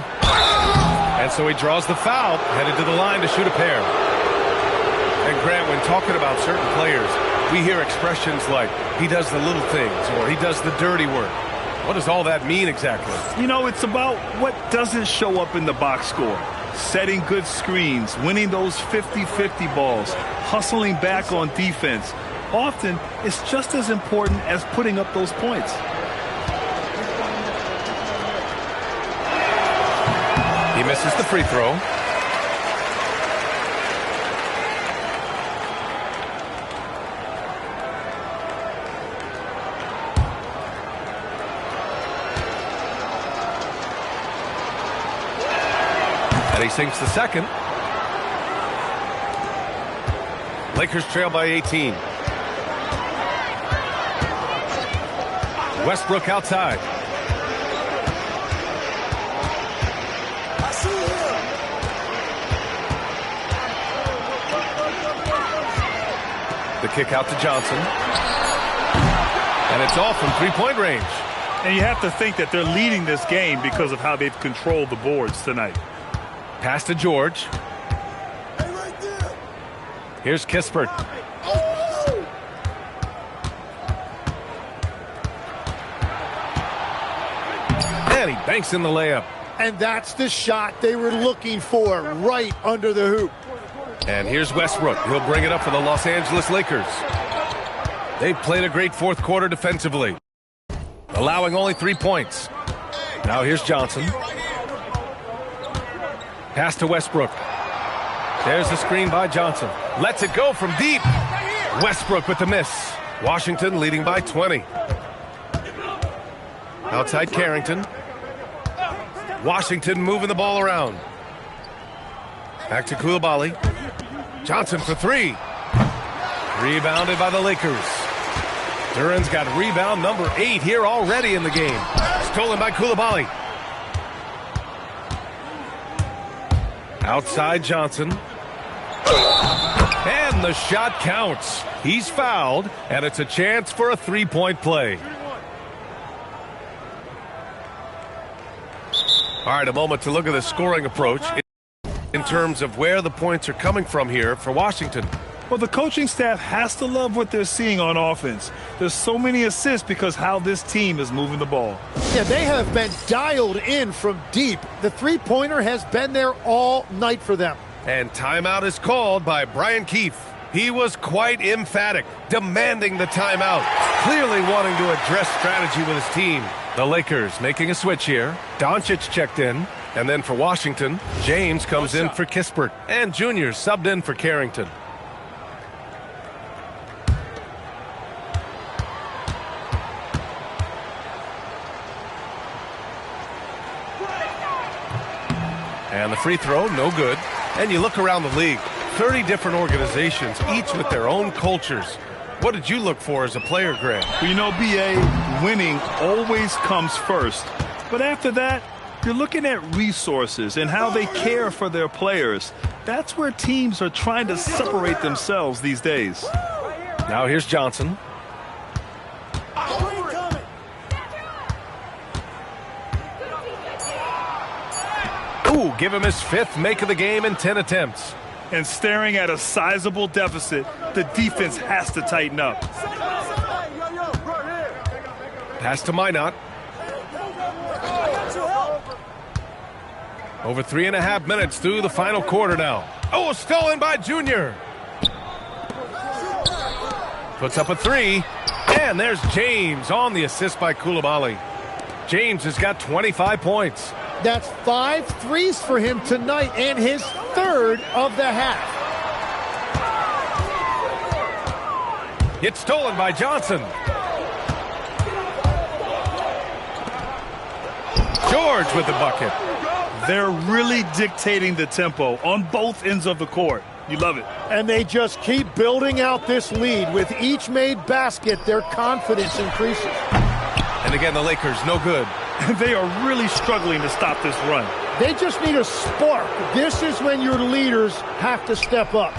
And so he draws the foul, headed to the line to shoot a pair. And Grant, when talking about certain players, we hear expressions like, he does the little things, or he does the dirty work. What does all that mean exactly? You know, it's about what doesn't show up in the box score. Setting good screens, winning those 50-50 balls, hustling back on defense. Often, it's just as important as putting up those points. He misses the free throw. And he sinks the second. Lakers trail by 18. Westbrook outside. The kick out to Johnson. And it's all from three-point range. And you have to think that they're leading this game because of how they've controlled the boards tonight. Pass to George. Here's Kispert. And he banks in the layup. And that's the shot they were looking for, right under the hoop. And here's Westbrook. He'll bring it up for the Los Angeles Lakers. They've played a great fourth quarter defensively, allowing only 3 points. Now here's Johnson. Pass to Westbrook. There's the screen by Johnson. Lets it go from deep. Westbrook with the miss. Washington leading by 20. Outside Carrington. Washington moving the ball around. Back to Coulibaly. Johnson for three. Rebounded by the Lakers. Duran's got rebound number 8 here already in the game. Stolen by Coulibaly. Outside Johnson. And the shot counts. He's fouled, and it's a chance for a three-point play. All right, a moment to look at the scoring approach in terms of where the points are coming from here for Washington. Well, the coaching staff has to love what they're seeing on offense. There's so many assists because how this team is moving the ball. Yeah, they have been dialed in from deep. The three-pointer has been there all night for them. And timeout is called by Brian Keefe. He was quite emphatic, demanding the timeout, clearly wanting to address strategy with his team. The Lakers making a switch here. Doncic checked in. And then for Washington, James comes in for Kispert. And Junior subbed in for Carrington. And the free throw, no good. And you look around the league, 30 different organizations, each with their own cultures. What did you look for as a player, Grant? Well, you know, B.A., winning always comes first. But after that, you're looking at resources and how they care for their players. That's where teams are trying to separate themselves these days. Now here's Johnson. Ooh, give him his 5th make of the game in 10 attempts. And staring at a sizable deficit, the defense has to tighten up. Pass to Minot. Over 3.5 minutes through the final quarter now. Oh, stolen by Junior. Puts up a 3. And there's James on the assist by Coulibaly. James has got 25 points. That's 5 threes for him tonight and his 3rd of the half. It's stolen by Johnson. George with the bucket. They're really dictating the tempo on both ends of the court. You love it. And they just keep building out this lead. With each made basket, their confidence increases. And again, the Lakers, no good. They are really struggling to stop this run. They just need a spark. This is when your leaders have to step up.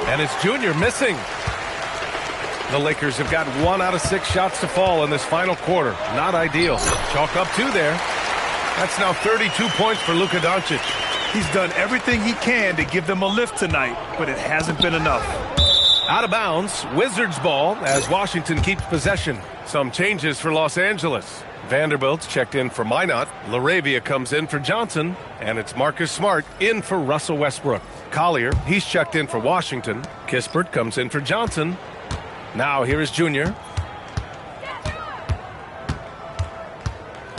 And it's Junior missing. The Lakers have got 1 out of 6 shots to fall in this final quarter. Not ideal. Chalk up 2 there. That's now 32 points for Luka Doncic. He's done everything he can to give them a lift tonight, but it hasn't been enough. Out of bounds, Wizards ball as Washington keeps possession. Some changes for Los Angeles. Vanderbilt's checked in for Minot. LaRavia comes in for Johnson. And it's Marcus Smart in for Russell Westbrook. Collier, he's checked in for Washington. Kispert comes in for Johnson. Now here is Junior.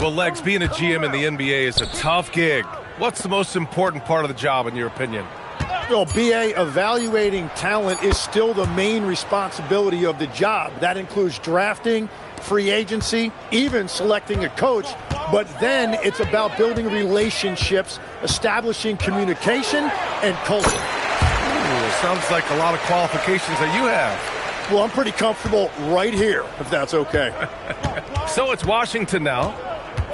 Well, Legs, being a GM in the NBA is a tough gig. What's the most important part of the job, in your opinion? Well, BA, evaluating talent is still the main responsibility of the job. That includes drafting, free agency, even selecting a coach. But then it's about building relationships, establishing communication, and culture. Ooh, sounds like a lot of qualifications that you have. Well, I'm pretty comfortable right here, if that's okay. So it's Washington now,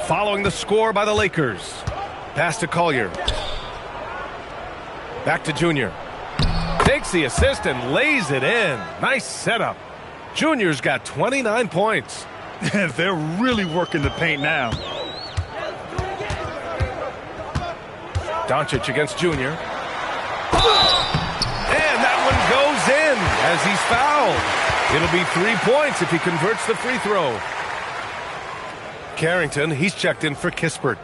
following the score by the Lakers. Pass to Collier. Back to Junior. Takes the assist and lays it in. Nice setup. Junior's got 29 points. They're really working the paint now. Doncic against Junior. And that one goes in as he's fouled. It'll be 3 points if he converts the free throw. Carrington, he's checked in for Kispert.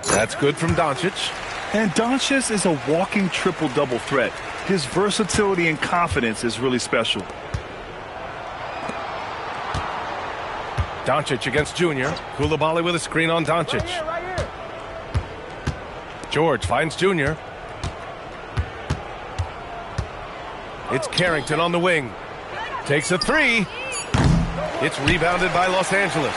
That's good from Doncic. And Doncic is a walking triple-double threat. His versatility and confidence is really special. Doncic against Junior. Koulibaly with a screen on Doncic. George finds Junior. It's Carrington on the wing. Takes a 3. It's rebounded by Los Angeles.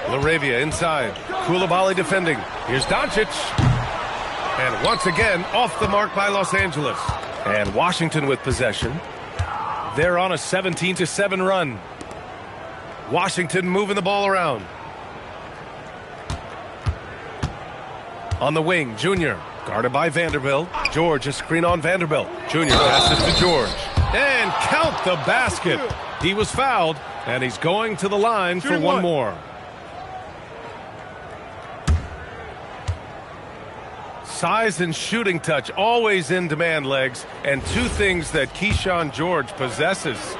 LaRavia inside. Koulibaly defending. Here's Doncic. And once again, off the mark by Los Angeles. And Washington with possession. They're on a 17-7 run. Washington moving the ball around. On the wing, Junior. Guarded by Vanderbilt. George, a screen on Vanderbilt. Junior passes to George. And count the basket. He was fouled, and he's going to the line for one more. Size and shooting touch always in demand, Legs, and 2 things that Keyshawn George possesses.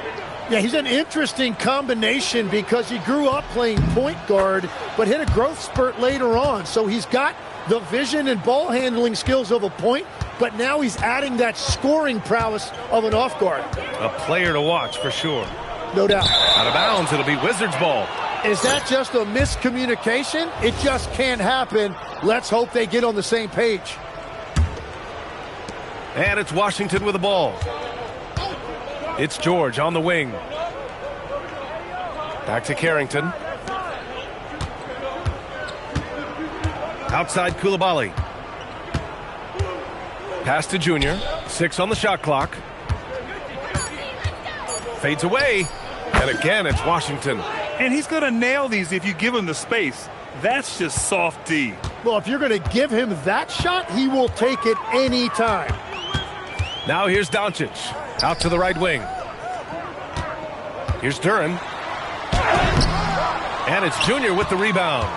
Yeah, he's an interesting combination because he grew up playing point guard, but hit a growth spurt later on. So he's got the vision and ball handling skills of a point, but now he's adding that scoring prowess of an off guard. A player to watch for sure. No doubt. Out of bounds, it'll be Wizards ball. Is that just a miscommunication? It just can't happen. Let's hope they get on the same page. And it's Washington with the ball. It's George on the wing. Back to Carrington. Outside Koulibaly. Pass to Junior. 6 on the shot clock. Fades away. And again, it's Washington. And he's going to nail these if you give him the space. That's just soft D. Well, if you're going to give him that shot, he will take it any time. Now here's Doncic. Out to the right wing. Here's Duran. And it's Junior with the rebound.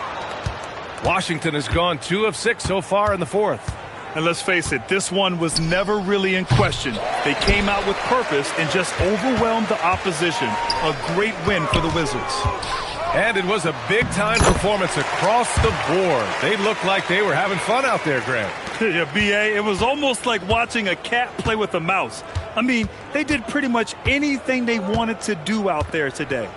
Washington has gone 2 of 6 so far in the 4th. And let's face it, this one was never really in question. They came out with purpose and just overwhelmed the opposition. A great win for the Wizards. And it was a big-time performance across the board. They looked like they were having fun out there, Grant. Yeah, B.A., it was almost like watching a cat play with a mouse. I mean, they did pretty much anything they wanted to do out there today.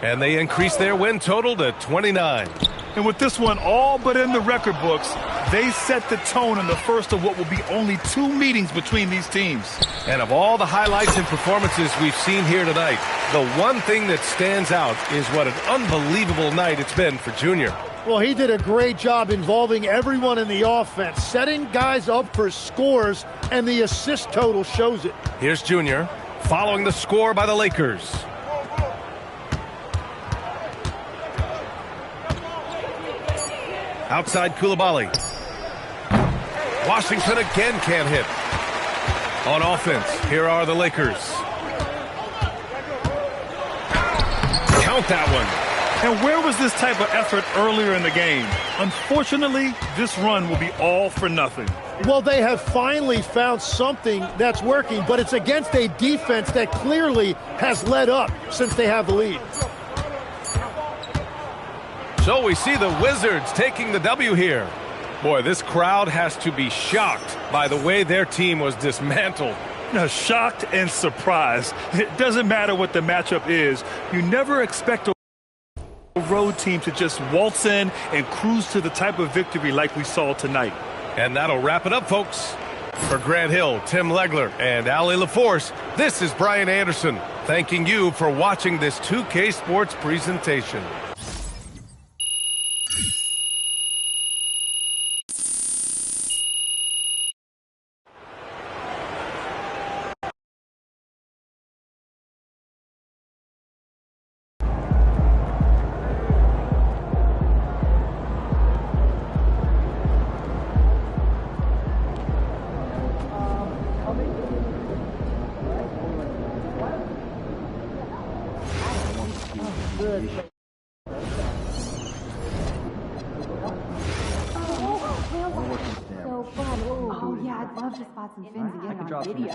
And they increased their win total to 29. And with this one all but in the record books, they set the tone in the first of what will be only 2 meetings between these teams. And of all the highlights and performances we've seen here tonight, the one thing that stands out is what an unbelievable night it's been for Junior. Well, he did a great job involving everyone in the offense, setting guys up for scores, and the assist total shows it. Here's Junior, following the score by the Lakers. Outside Koulibaly. Washington again can't hit. On offense, here are the Lakers. Count that one. And where was this type of effort earlier in the game? Unfortunately, this run will be all for nothing. Well, they have finally found something that's working, but it's against a defense that clearly has led up since they have the lead. So we see the Wizards taking the W here. Boy, this crowd has to be shocked by the way their team was dismantled. Now, shocked and surprised. It doesn't matter what the matchup is. You never expect a road team to just waltz in and cruise to the type of victory like we saw tonight. And that'll wrap it up, folks. For Grant Hill, Tim Legler, and Allie LaForce, this is Brian Anderson, thanking you for watching this 2K Sports presentation. Oh, yeah, I'd love to spot some fins and get it on video.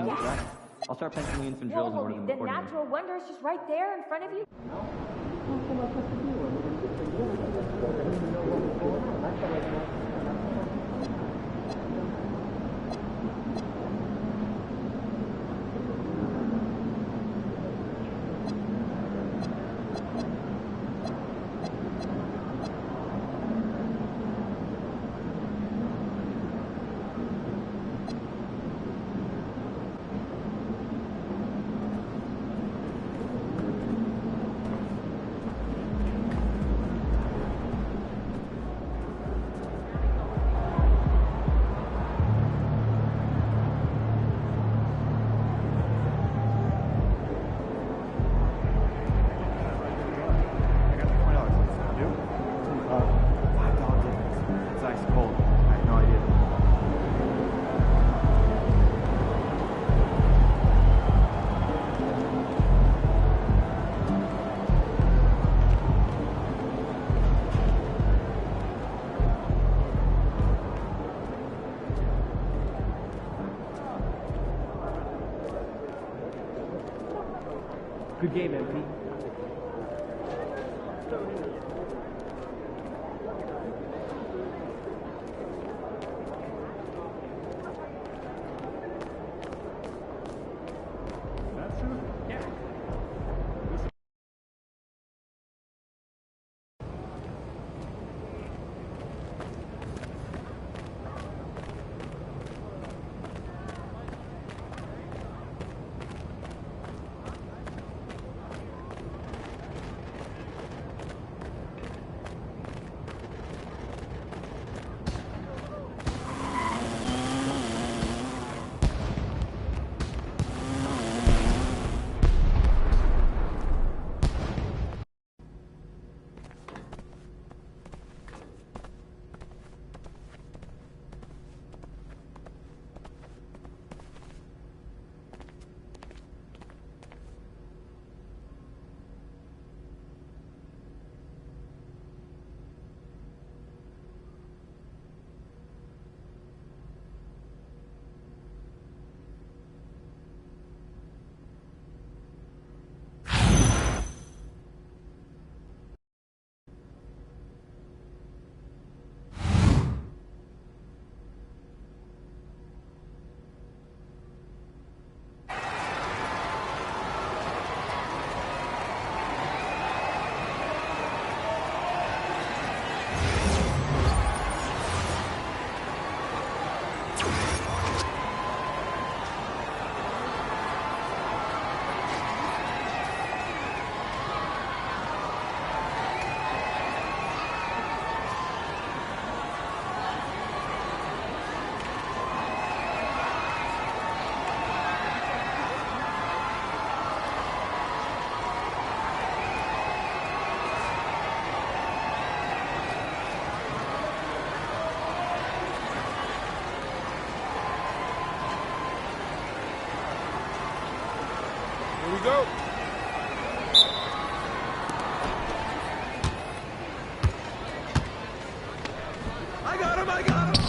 I'll start penciling in some drills and order them The accordingly. natural wonder is just right there in front of you. Good game, MP. we go. I got him, I got him.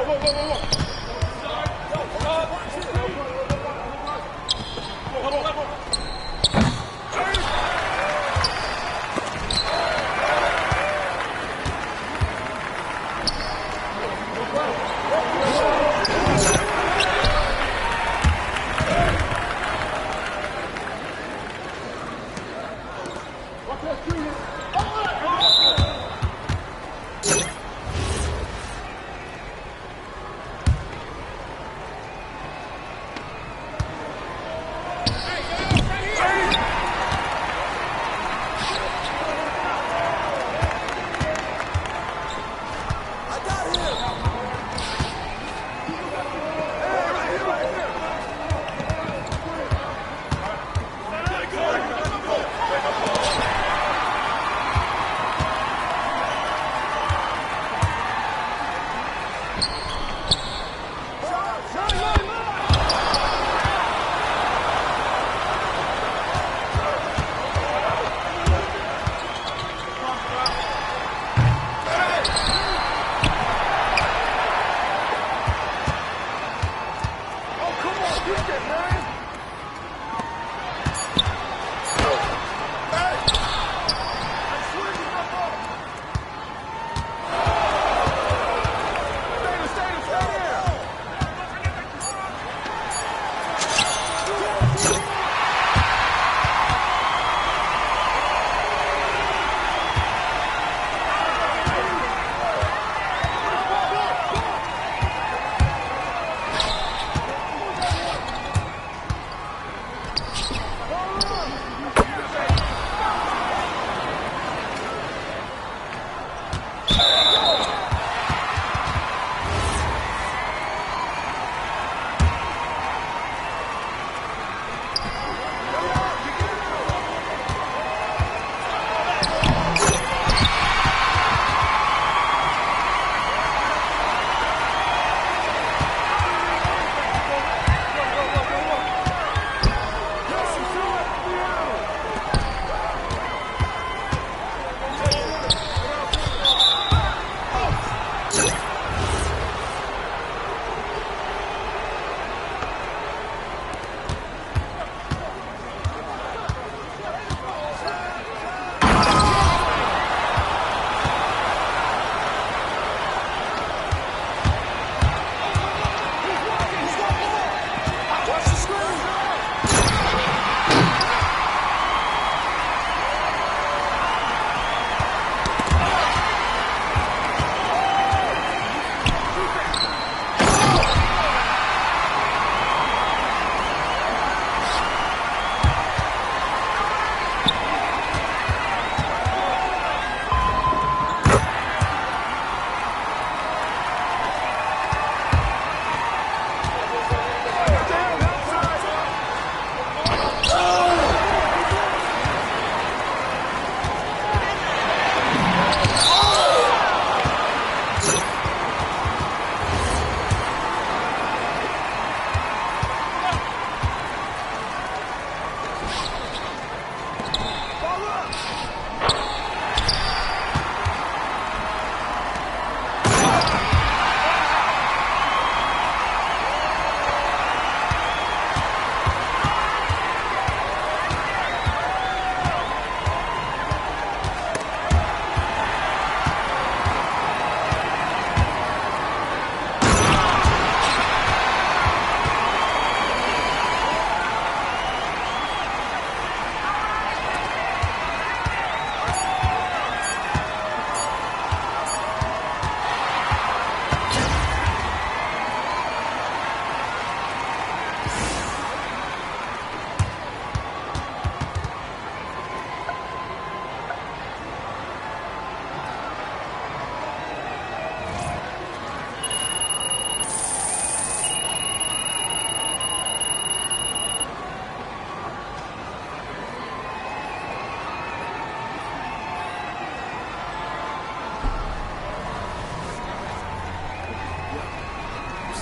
Whoa, whoa, whoa.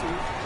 see.